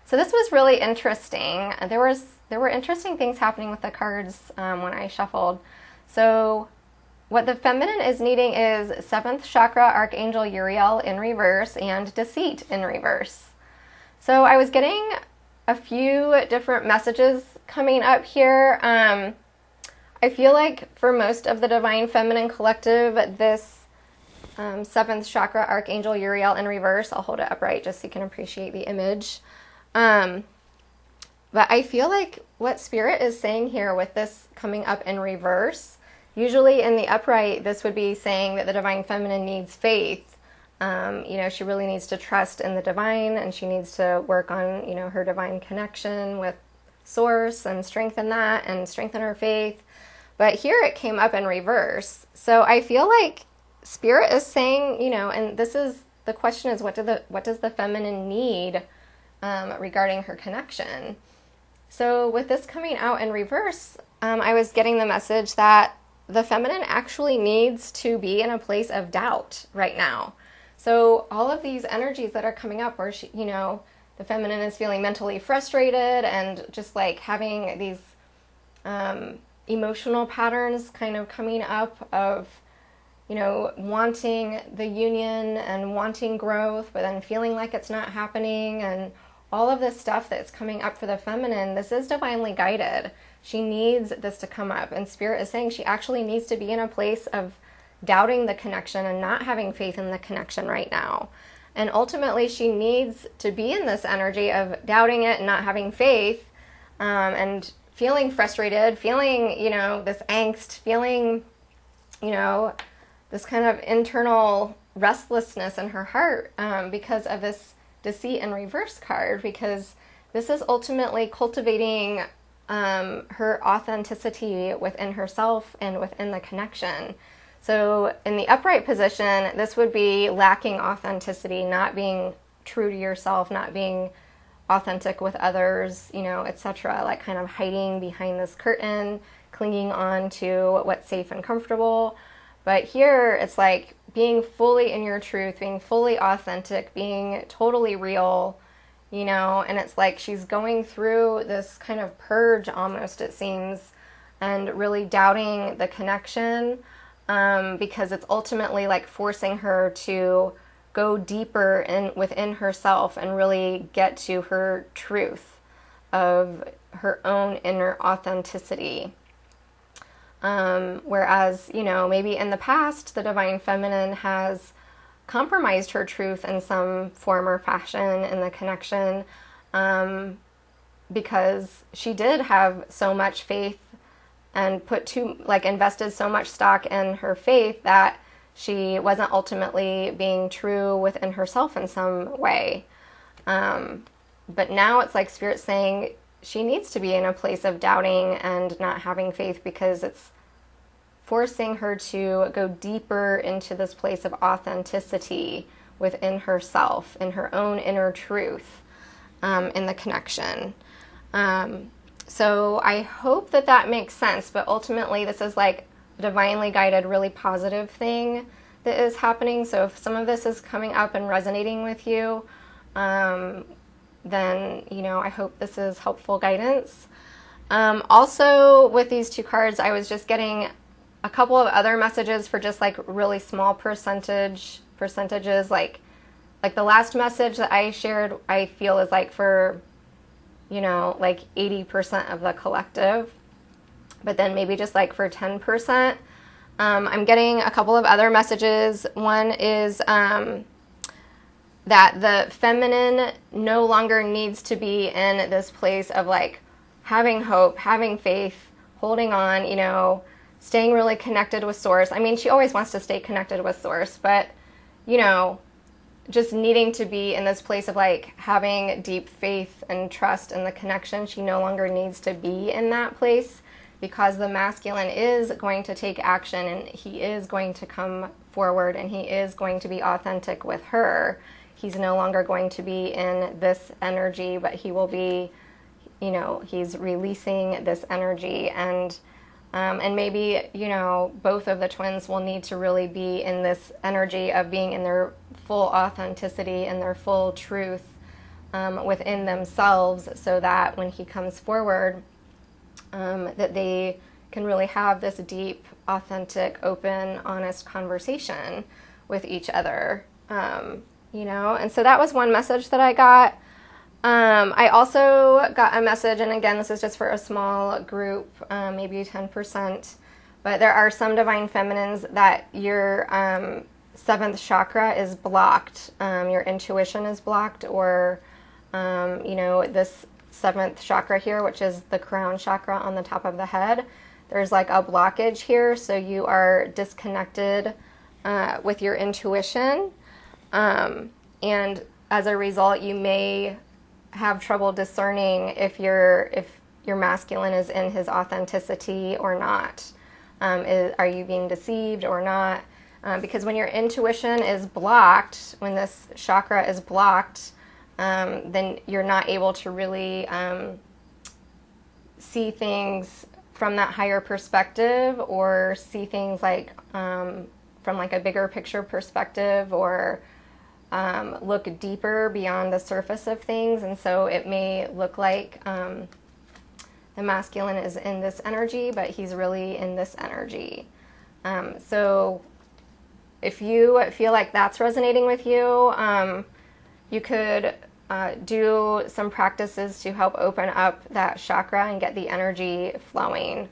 Speaker 1: So this was really interesting. There were interesting things happening with the cards when I shuffled. So what the feminine is needing is 7th chakra Archangel Uriel in reverse and deceit in reverse. So I was getting a few different messages coming up here. I feel like for most of the Divine Feminine Collective, this 7th chakra Archangel Uriel in reverse, I'll hold it upright just so you can appreciate the image. But I feel like what Spirit is saying here with this coming up in reverse, usually in the upright, this would be saying that the Divine Feminine needs faith. You know, she really needs to trust in the divine, and she needs to work on, you know, her divine connection with Source and strengthen that and strengthen her faith. But here it came up in reverse. So I feel like Spirit is saying, you know, and this is, the question is, what does the feminine need regarding her connection? So with this coming out in reverse, I was getting the message that the feminine actually needs to be in a place of doubt right now. So all of these energies that are coming up where she, you know, the feminine is feeling mentally frustrated and just like having these emotional patterns kind of coming up of, you know, wanting the union and wanting growth, but then feeling like it's not happening, and all of this stuff that's coming up for the feminine. This is divinely guided. She needs this to come up, and Spirit is saying she actually needs to be in a place of doubting the connection and not having faith in the connection right now. And ultimately, she needs to be in this energy of doubting it and not having faith, and feeling frustrated, feeling, you know, this angst, feeling, you know, this kind of internal restlessness in her heart because of this Deceit in Reverse card, because this is ultimately cultivating her authenticity within herself and within the connection. So in the upright position, this would be lacking authenticity, not being true to yourself, not being authentic with others, you know, etc. Like kind of hiding behind this curtain, clinging on to what's safe and comfortable. But here it's like being fully in your truth, being fully authentic, being totally real, you know, and it's like she's going through this kind of purge almost, it seems, and really doubting the connection, because it's ultimately like forcing her to go deeper within herself and really get to her truth of her own inner authenticity. Whereas, you know, maybe in the past, the divine feminine has compromised her truth in some form or fashion in the connection, because she did have so much faith and invested so much stock in her faith that she wasn't ultimately being true within herself in some way. But now it's like Spirit saying she needs to be in a place of doubting and not having faith, because it's forcing her to go deeper into this place of authenticity within herself, in her own inner truth, in the connection. So I hope that that makes sense, but ultimately this is like a divinely guided, really positive thing that is happening. So if some of this is coming up and resonating with you, then, you know, I hope this is helpful guidance. Also, with these two cards, I was just getting a couple of other messages for just like really small percentages, like the last message that I shared, I feel is like for, you know, like 80% of the collective, but then maybe just like for 10%. I'm getting a couple of other messages. One is that the feminine no longer needs to be in this place of like having hope, having faith, holding on, you know, staying really connected with Source. I mean, she always wants to stay connected with Source, but, you know, just needing to be in this place of like having deep faith and trust in the connection. She no longer needs to be in that place, because the masculine is going to take action, and he is going to come forward, and he is going to be authentic with her. He's no longer going to be in this energy, but he will be, you know, he's releasing this energy, and maybe, you know, both of the twins will need to really be in this energy of being in their full authenticity and their full truth within themselves, so that when he comes forward, that they can really have this deep, authentic, open, honest conversation with each other, you know. And so that was one message that I got. I also got a message, and again, this is just for a small group, maybe 10%, but there are some divine feminines that your 7th chakra is blocked, your intuition is blocked, or, you know, this 7th chakra here, which is the crown chakra on the top of the head, there's like a blockage here, so you are disconnected with your intuition, and as a result, you may have trouble discerning if your masculine is in his authenticity or not. Are you being deceived or not? Because when your intuition is blocked, when this chakra is blocked, then you're not able to really see things from that higher perspective, or see things like from like a bigger picture perspective, or look deeper beyond the surface of things, and so it may look like the masculine is in this energy, but he's really in this energy. So if you feel like that's resonating with you, you could do some practices to help open up that chakra and get the energy flowing.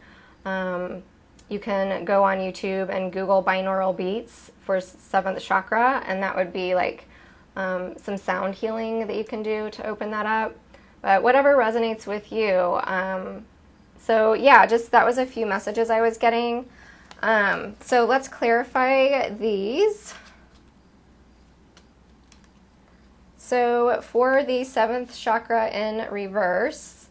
Speaker 1: You can go on YouTube and Google binaural beats for 7th chakra, and that would be like some sound healing that you can do to open that up. But whatever resonates with you. So yeah, just that was a few messages I was getting. So let's clarify these. So for the 7th chakra in reverse,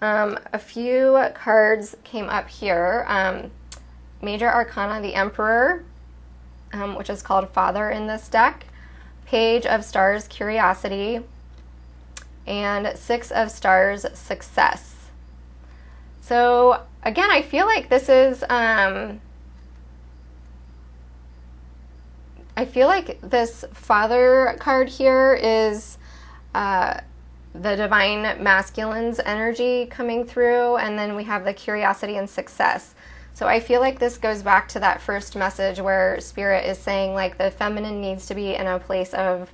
Speaker 1: a few cards came up here. Major Arcana, the Emperor, which is called Father in this deck, Page of Stars, Curiosity, and 6 of Stars, Success. So again, I feel like this is, I feel like this Father card here is the Divine Masculine's energy coming through, and then we have the Curiosity and Success. So I feel like this goes back to that first message where Spirit is saying like the feminine needs to be in a place of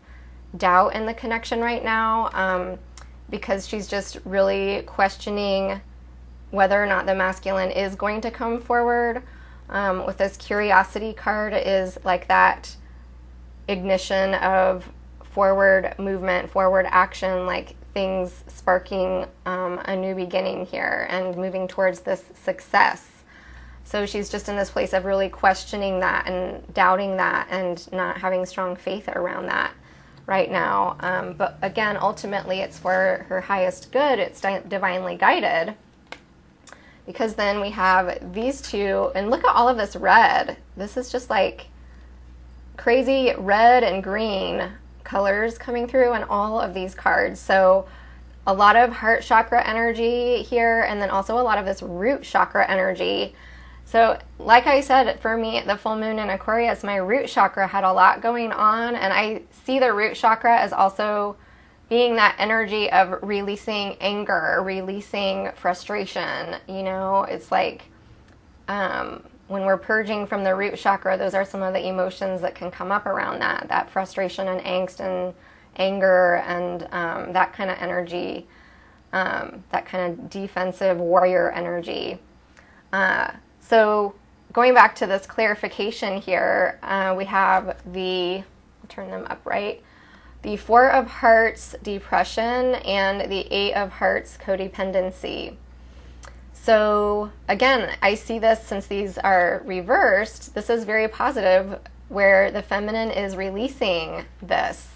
Speaker 1: doubt in the connection right now, because she's just really questioning whether or not the masculine is going to come forward. With this Curiosity card is like that ignition of forward movement, forward action, like things sparking a new beginning here and moving towards this success. So she's just in this place of really questioning that and doubting that and not having strong faith around that right now. But again, ultimately it's for her highest good. It's divinely guided. Because then we have these two, and look at all of this red. This is just like crazy red and green colors coming through in all of these cards. So a lot of heart chakra energy here, and then also a lot of this root chakra energy. So like I said, for me, the full moon in Aquarius, my root chakra had a lot going on, and I see the root chakra as also being that energy of releasing anger, releasing frustration. You know, it's like when we're purging from the root chakra, those are some of the emotions that can come up around that frustration and angst and anger and that kind of energy, that kind of defensive warrior energy. So going back to this clarification here, we have I'll turn them up right, the 4 of Hearts, depression, and the 8 of Hearts, codependency. So again, I see this, since these are reversed, this is very positive, where the feminine is releasing this.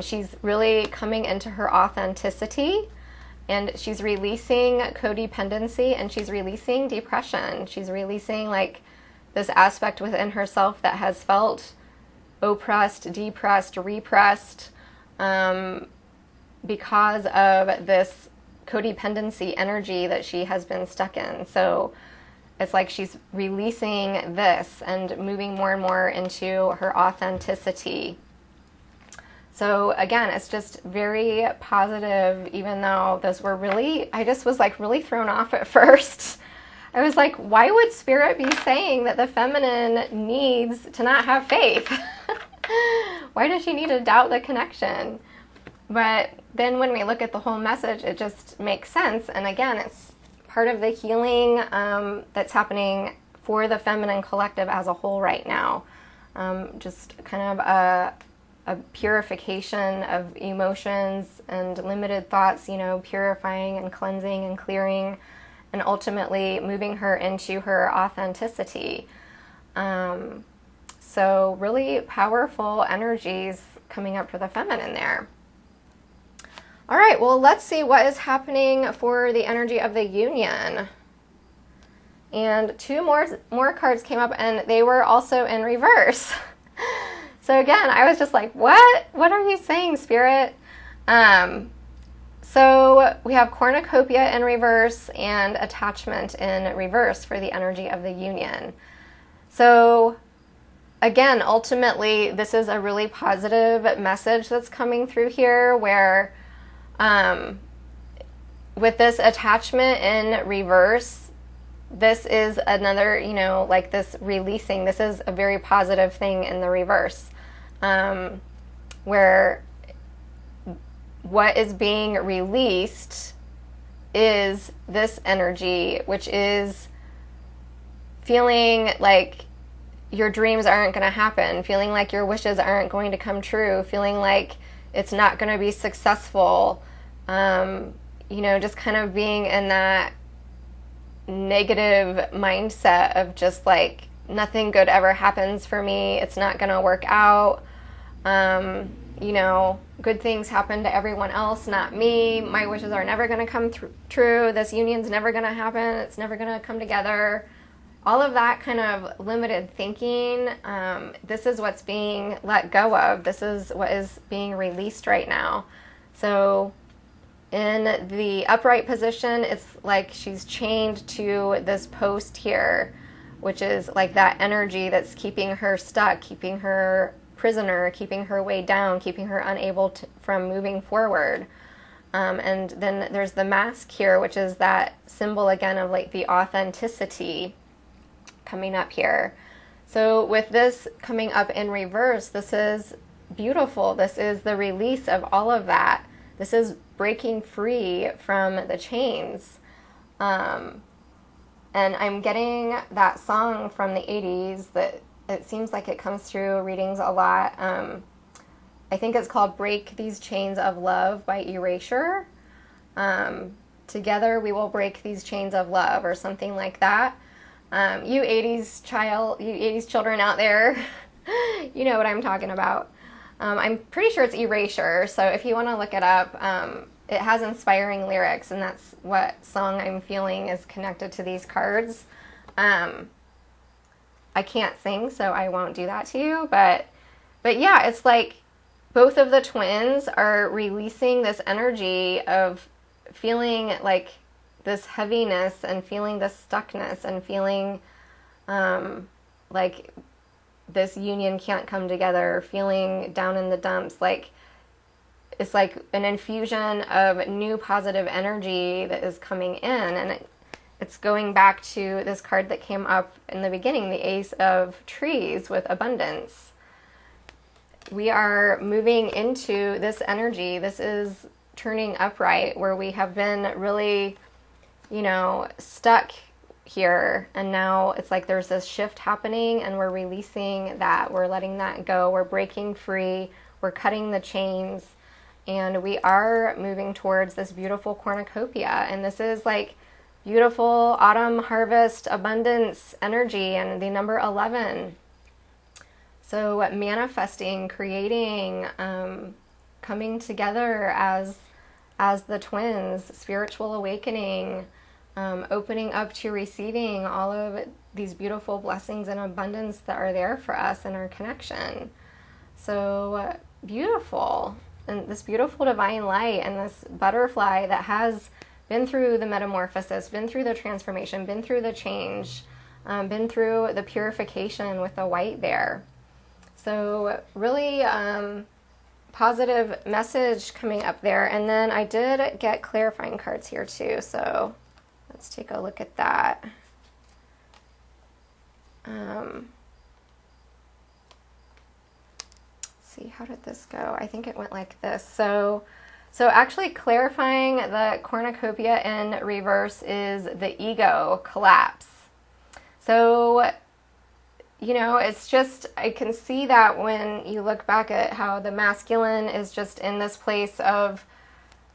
Speaker 1: She's really coming into her authenticity, and she's releasing codependency, and she's releasing depression. She's releasing like this aspect within herself that has felt oppressed, depressed, repressed, because of this codependency energy that she has been stuck in. So it's like she's releasing this and moving more and more into her authenticity. So again, it's just very positive, even though those were really, I just was like really thrown off at first. I was like, why would Spirit be saying that the feminine needs to not have faith? Why does she need to doubt the connection? But then when we look at the whole message, it just makes sense. And again, it's part of the healing that's happening for the feminine collective as a whole right now. Just kind of a purification of emotions and limited thoughts, you know, purifying and cleansing and clearing, and ultimately moving her into her authenticity. So really powerful energies coming up for the feminine there. All right, well, let's see what is happening for the energy of the union. And 2 more cards came up, and they were also in reverse. So again, I was just like, what? What are you saying, Spirit? So we have cornucopia in reverse and attachment in reverse for the energy of the union. So again, ultimately, this is a really positive message that's coming through here where with this attachment in reverse, this is another, like this releasing. This is a very positive thing in the reverse, where what is being released is this energy, which is feeling like your dreams aren't going to happen, feeling like your wishes aren't going to come true, feeling like it's not going to be successful, just kind of being in that negative mindset of just like nothing good ever happens for me, it's not going to work out, good things happen to everyone else, not me, my wishes are never going to come true, this union's never going to happen, it's never going to come together. All of that kind of limited thinking, this is what's being let go of. This is what is being released right now. So in the upright position, it's like she's chained to this post here, which is like that energy that's keeping her stuck, keeping her prisoner, keeping her weighed down, keeping her unable from moving forward. And then there's the mask here, which is that symbol again of like the authenticity coming up here. So with this coming up in reverse, this is beautiful. This is the release of all of that. This is breaking free from the chains. And I'm getting that song from the 80s that it seems like it comes through readings a lot. I think it's called Break These Chains of Love by Erasure. Together we will break these chains of love, or something like that. You 80s children out there, you know what I'm talking about. I'm pretty sure it's Erasure, so if you want to look it up, it has inspiring lyrics, and that's what song I'm feeling is connected to these cards. I can't sing, so I won't do that to you, but yeah, it's like both of the twins are releasing this energy of feeling like this heaviness and feeling this stuckness and feeling like this union can't come together, feeling down in the dumps. Like it's like an infusion of new positive energy that is coming in, and it's going back to this card that came up in the beginning, the Ace of Trees with abundance. We are moving into this energy. This is turning upright, where we have been really stuck here, and now it's like there's this shift happening, and we're releasing that, we're letting that go, we're breaking free, we're cutting the chains, and we are moving towards this beautiful cornucopia. And this is like beautiful autumn harvest abundance energy, and the number 11. So manifesting, creating, coming together as the twins, spiritual awakening, opening up to receiving all of these beautiful blessings and abundance that are there for us in our connection. So beautiful. And this beautiful divine light and this butterfly that has been through the metamorphosis, been through the transformation, been through the change, been through the purification with the white there. So really positive message coming up there. And then I did get clarifying cards here too, so let's take a look at that. Let's see, how did this go? I think it went like this. So actually clarifying the cornucopia in reverse is the ego collapse. So it's just, I can see that when you look back at how the masculine is just in this place of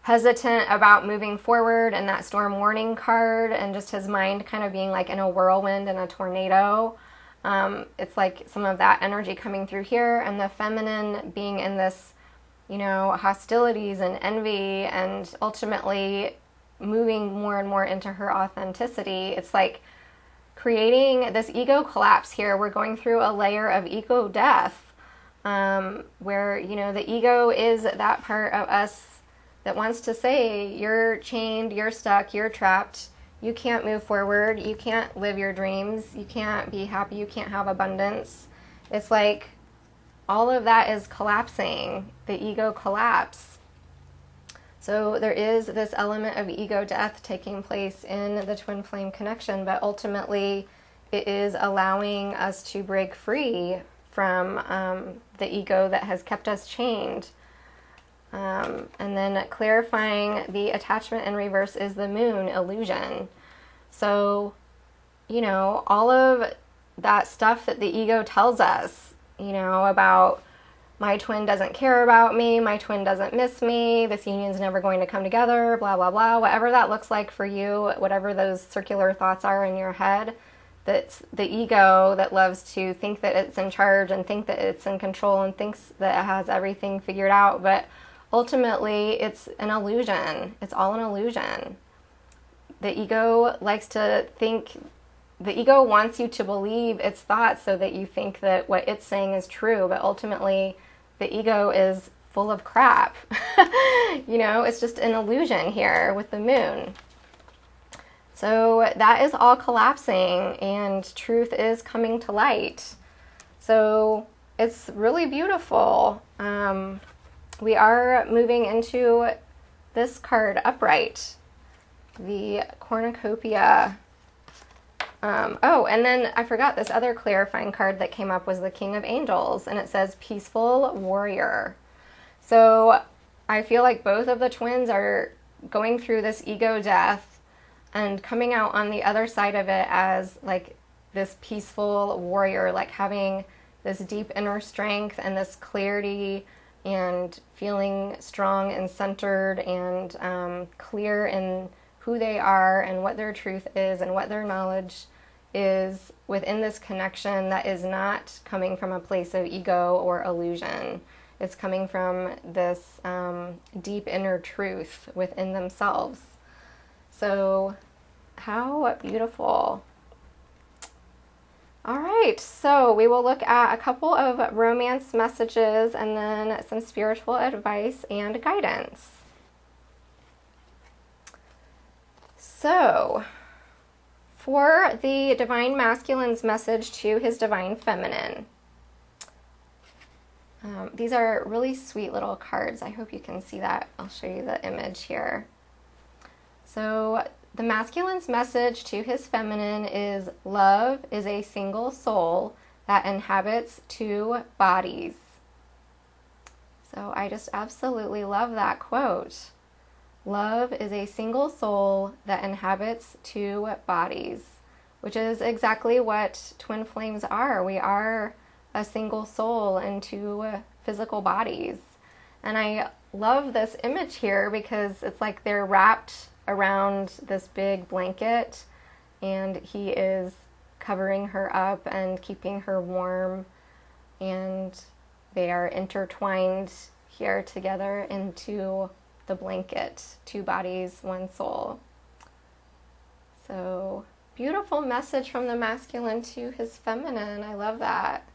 Speaker 1: hesitant about moving forward, and that storm warning card, and just his mind kind of being like in a whirlwind and a tornado. It's like some of that energy coming through here, and the feminine being in this, hostilities and envy, and ultimately moving more and more into her authenticity. It's like creating this ego collapse here. We're going through a layer of ego death, where, the ego is that part of us that wants to say, you're chained, you're stuck, you're trapped, you can't move forward, you can't live your dreams, you can't be happy, you can't have abundance, It's like all of that is collapsing, the ego collapse. So there is this element of ego death taking place in the twin flame connection, but ultimately it is allowing us to break free from the ego that has kept us chained. And then clarifying the attachment in reverse is the moon illusion. So, you know, all of that stuff that the ego tells us, you know, about my twin doesn't care about me, my twin doesn't miss me, this union's never going to come together, blah, blah, blah, whatever that looks like for you, whatever those circular thoughts are in your head, that's the ego that loves to think that it's in charge and think that it's in control and thinks that it has everything figured out, but ultimately it's an illusion. It's all an illusion. The ego likes to think, the ego wants you to believe its thoughts so that you think that what it's saying is true, but ultimately the ego is full of crap. You know, it's just an illusion here with the moon. So that is all collapsing and truth is coming to light. So it's really beautiful. We are moving into this card, Upright, the cornucopia. Oh, and then I forgot this other clarifying card that came up was the King of Angels, and it says Peaceful Warrior. So I feel like both of the twins are going through this ego death and coming out on the other side of it as like this peaceful warrior, like having this deep inner strength and this clarity and feeling strong and centered and clear in who they are and what their truth is and what their knowledge is within this connection that is not coming from a place of ego or illusion. It's coming from this deep inner truth within themselves. So how beautiful. All right, so we will look at a couple of romance messages and then some spiritual advice and guidance. So, for the Divine Masculine's message to his Divine Feminine, these are really sweet little cards. I hope you can see that. I'll show you the image here. So, the masculine's message to his feminine is love is a single soul that inhabits two bodies. So I just absolutely love that quote. Love is a single soul that inhabits two bodies, which is exactly what twin flames are. We are a single soul in two physical bodies. And I love this image here because it's like they're wrapped around this big blanket and he is covering her up and keeping her warm, and they are intertwined here together into the blanket, two bodies, one soul. So beautiful message from the masculine to his feminine. I love that.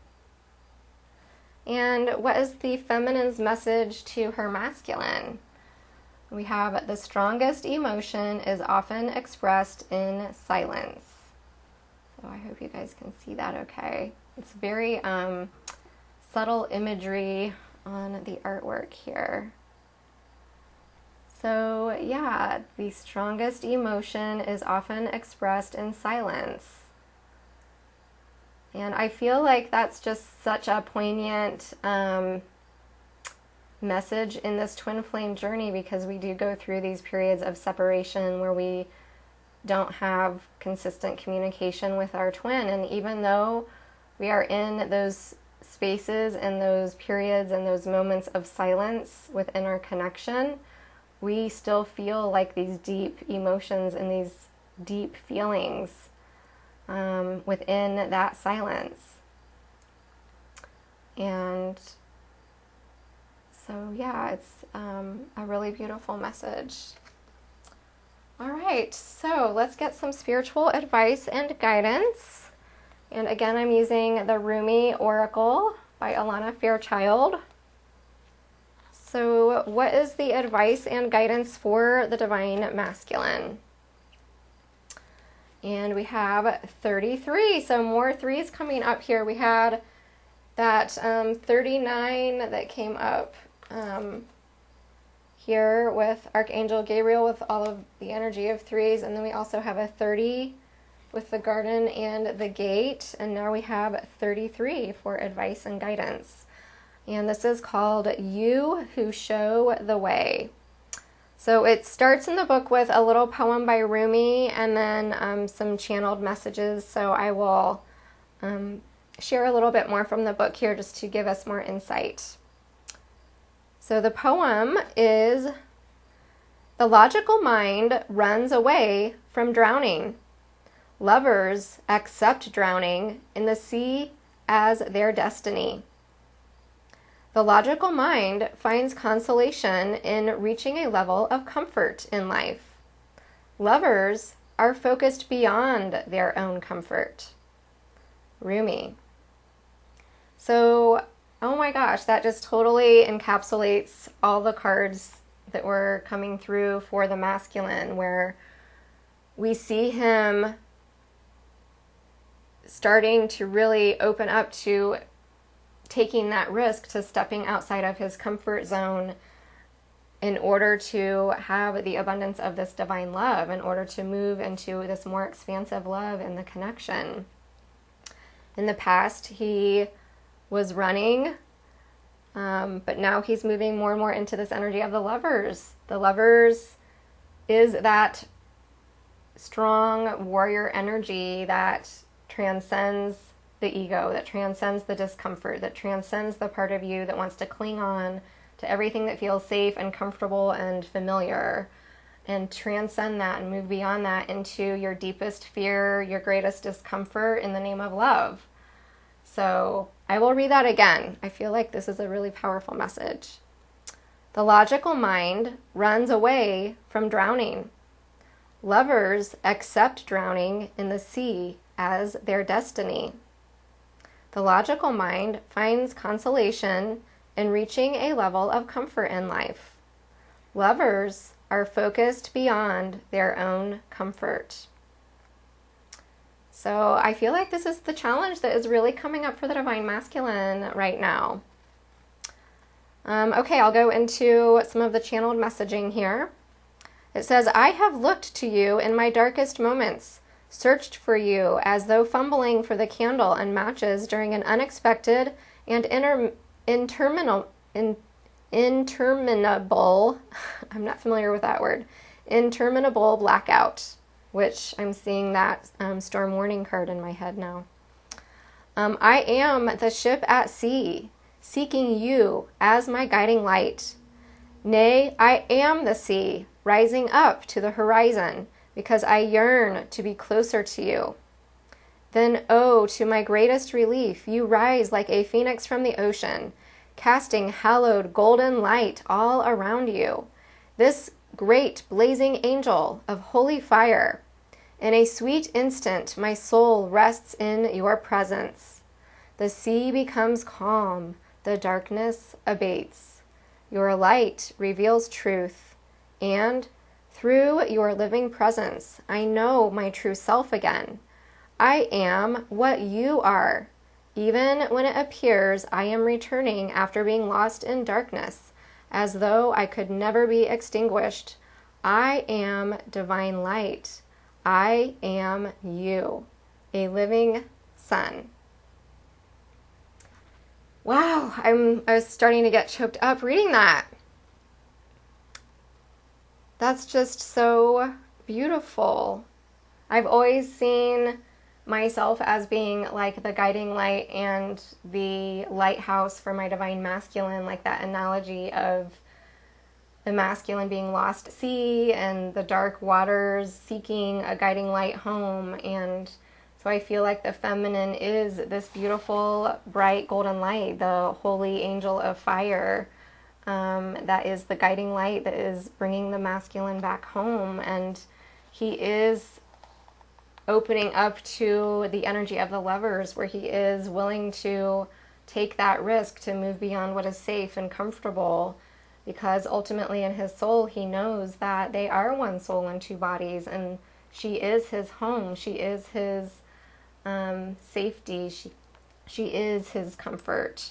Speaker 1: And what is the feminine's message to her masculine? We have the strongest emotion is often expressed in silence. So I hope you guys can see that okay. It's very subtle imagery on the artwork here. So yeah, the strongest emotion is often expressed in silence. And I feel like that's just such a poignant message in this twin flame journey, because we do go through these periods of separation where we don't have consistent communication with our twin. And even though we are in those spaces and those periods and those moments of silence within our connection, we still feel like these deep emotions and these deep feelings within that silence. And so yeah, it's a really beautiful message. All right, so let's get some spiritual advice and guidance. And again, I'm using the Rumi Oracle by Alana Fairchild. So what is the advice and guidance for the Divine Masculine? And we have 33, so more threes coming up here. We had that 39 that came up here with Archangel Gabriel with all of the energy of threes, and then we also have a 30 with the garden and the gate, and now we have 33 for advice and guidance. And this is called You Who Show the Way. So it starts in the book with a little poem by Rumi and then some channeled messages. So I will share a little bit more from the book here just to give us more insight. So the poem is, the logical mind runs away from drowning. Lovers accept drowning in the sea as their destiny. The logical mind finds consolation in reaching a level of comfort in life. Lovers are focused beyond their own comfort. Rumi. So, oh my gosh, that just totally encapsulates all the cards that were coming through for the masculine, where we see him starting to really open up to taking that risk, to stepping outside of his comfort zone in order to have the abundance of this divine love, in order to move into this more expansive love and the connection. In the past, he was running, but now he's moving more and more into this energy of the lovers. The lovers is that strong warrior energy that transcends the ego, that transcends the discomfort, that transcends the part of you that wants to cling on to everything that feels safe and comfortable and familiar, and transcend that and move beyond that into your deepest fear, your greatest discomfort in the name of love. So I will read that again. I feel like this is a really powerful message. The logical mind runs away from drowning. Lovers accept drowning in the sea as their destiny. The logical mind finds consolation in reaching a level of comfort in life. Lovers are focused beyond their own comfort. So I feel like this is the challenge that is really coming up for the divine masculine right now. Okay, I'll go into some of the channeled messaging here. It says, I have looked to you in my darkest moments, searched for you as though fumbling for the candle and matches during an unexpected and interminable, I'm not familiar with that word, interminable blackout, which I'm seeing that storm warning card in my head now. I am the ship at sea, seeking you as my guiding light. Nay, I am the sea, rising up to the horizon, because I yearn to be closer to you. Then, oh, to my greatest relief, you rise like a phoenix from the ocean, casting hallowed golden light all around you. This great blazing angel of holy fire. In a sweet instant, my soul rests in your presence. The sea becomes calm, the darkness abates. Your light reveals truth, and through your living presence, I know my true self again. I am what you are. Even when it appears I am returning after being lost in darkness, as though I could never be extinguished, I am divine light. I am you, a living sun. Wow, I was starting to get choked up reading that. That's just so beautiful. I've always seen myself as being like the guiding light and the lighthouse for my divine masculine, like that analogy of the masculine being lost at sea and the dark waters seeking a guiding light home. And so I feel like the feminine is this beautiful, bright golden light, the holy angel of fire, that is the guiding light that is bringing the masculine back home. And he is opening up to the energy of the lovers, where he is willing to take that risk to move beyond what is safe and comfortable, because ultimately in his soul he knows that they are one soul and two bodies, and she is his home, she is his safety, She is his comfort.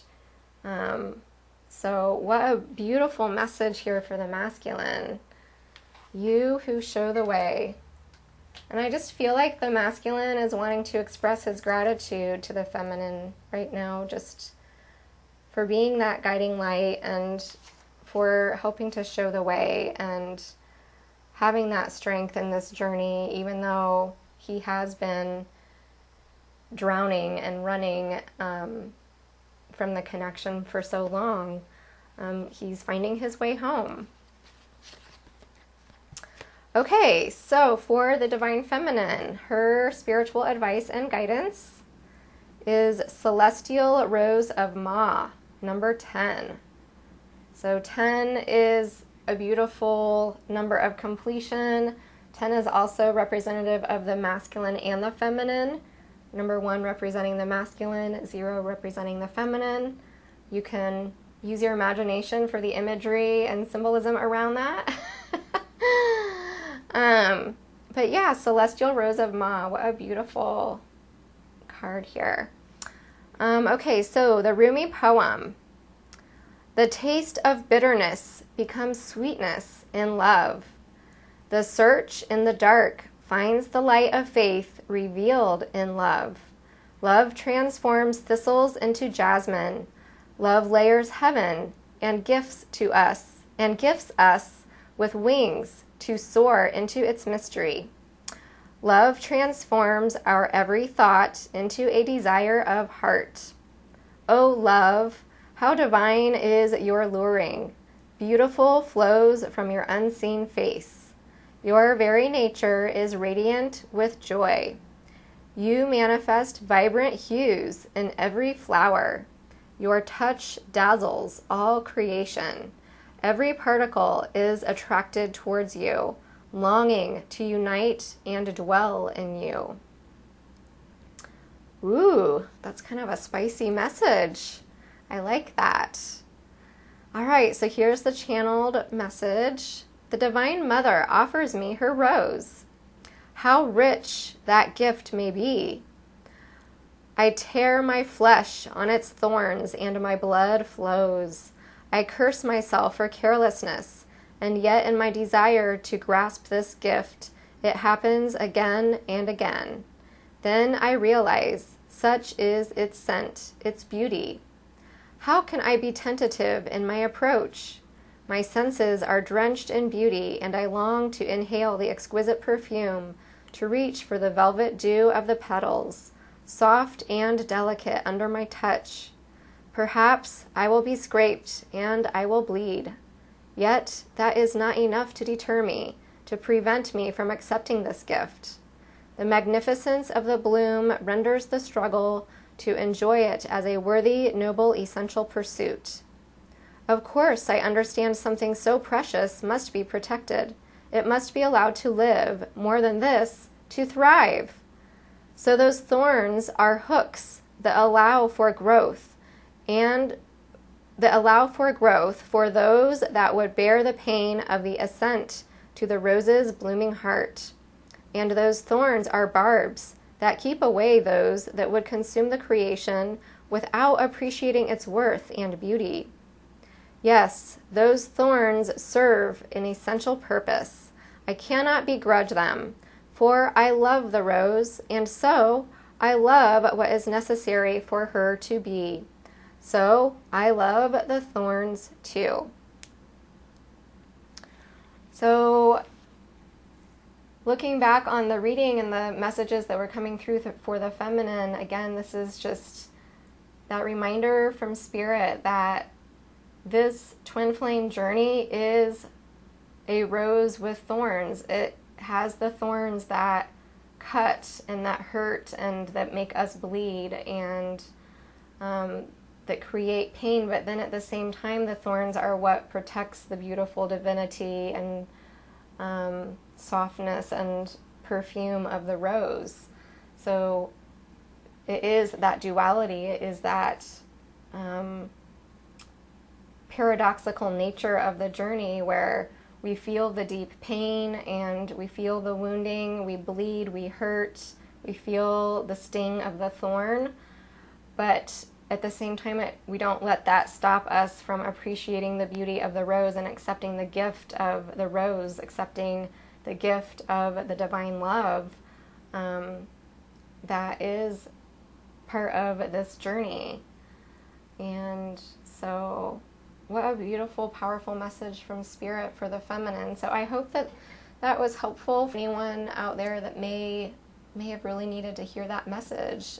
Speaker 1: So what a beautiful message here for the masculine. You who show the way. And I just feel like the masculine is wanting to express his gratitude to the feminine right now, just for being that guiding light and for helping to show the way and having that strength in this journey, even though he has been drowning and running from the connection for so long. He's finding his way home. Okay, so for the Divine Feminine, her spiritual advice and guidance is Celestial Rose of Ma, number 10. So 10 is a beautiful number of completion. 10 is also representative of the masculine and the feminine. Number 1 representing the masculine, 0 representing the feminine. You can use your imagination for the imagery and symbolism around that. But yeah, Celestial Rose of Ma, what a beautiful card here. Okay, so the Rumi poem. The taste of bitterness becomes sweetness in love. The search in the dark finds the light of faith revealed in love. Love transforms thistles into jasmine. Love layers heaven and gifts us with wings to soar into its mystery. Love transforms our every thought into a desire of heart. O love, how divine is your luring. Beautiful flows from your unseen face. Your very nature is radiant with joy. You manifest vibrant hues in every flower. Your touch dazzles all creation. Every particle is attracted towards you, longing to unite and dwell in you. Ooh, that's kind of a spicy message. I like that. All right, so here's the channeled message. The Divine Mother offers me her rose. How rich that gift may be. I tear my flesh on its thorns and my blood flows. I curse myself for carelessness, and yet in my desire to grasp this gift, it happens again and again. Then I realize such is its scent, its beauty. How can I be tentative in my approach? My senses are drenched in beauty, and I long to inhale the exquisite perfume, to reach for the velvet dew of the petals, soft and delicate under my touch. Perhaps I will be scraped and I will bleed. Yet that is not enough to deter me, to prevent me from accepting this gift. The magnificence of the bloom renders the struggle to enjoy it as a worthy, noble, essential pursuit. Of course, I understand something so precious must be protected. It must be allowed to live, more than this, to thrive. So those thorns are hooks that allow for growth, and that allow for growth for those that would bear the pain of the ascent to the rose's blooming heart. And those thorns are barbs that keep away those that would consume the creation without appreciating its worth and beauty. Yes, those thorns serve an essential purpose. I cannot begrudge them, for I love the rose, and so I love what is necessary for her to be. So I love the thorns too. So looking back on the reading and the messages that were coming through for the feminine, again, this is just that reminder from Spirit that this twin flame journey is a rose with thorns. It has the thorns that cut and that hurt and that make us bleed and that create pain, but then at the same time the thorns are what protects the beautiful divinity and softness and perfume of the rose. So it is that duality, it is that paradoxical nature of the journey where we feel the deep pain and we feel the wounding, we bleed, we hurt, we feel the sting of the thorn, but at the same time, we don't let that stop us from appreciating the beauty of the rose and accepting the gift of the rose, accepting the gift of the divine love that is part of this journey. And so what a beautiful, powerful message from Spirit for the feminine. So I hope that that was helpful for anyone out there that may have really needed to hear that message.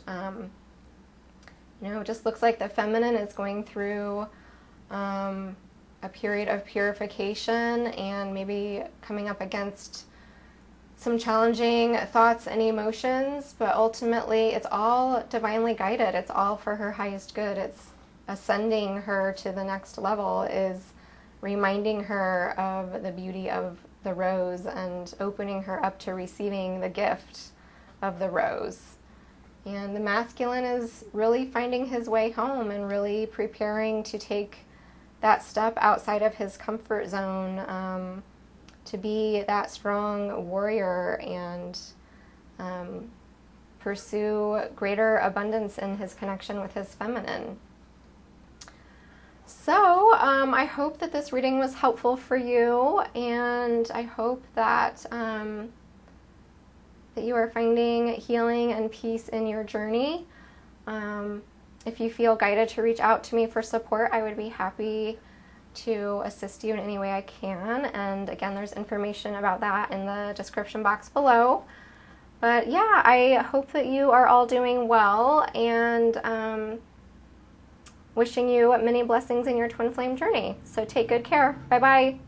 Speaker 1: It just looks like the feminine is going through a period of purification and maybe coming up against some challenging thoughts and emotions, but ultimately it's all divinely guided. It's all for her highest good. It's ascending her to the next level, is reminding her of the beauty of the rose and opening her up to receiving the gift of the rose. And the masculine is really finding his way home and really preparing to take that step outside of his comfort zone, to be that strong warrior and pursue greater abundance in his connection with his feminine. So I hope that this reading was helpful for you, and I hope that that you are finding healing and peace in your journey. If you feel guided to reach out to me for support, I would be happy to assist you in any way I can. And again, there's information about that in the description box below. But yeah, I hope that you are all doing well, and wishing you many blessings in your twin flame journey. So take good care. Bye-bye.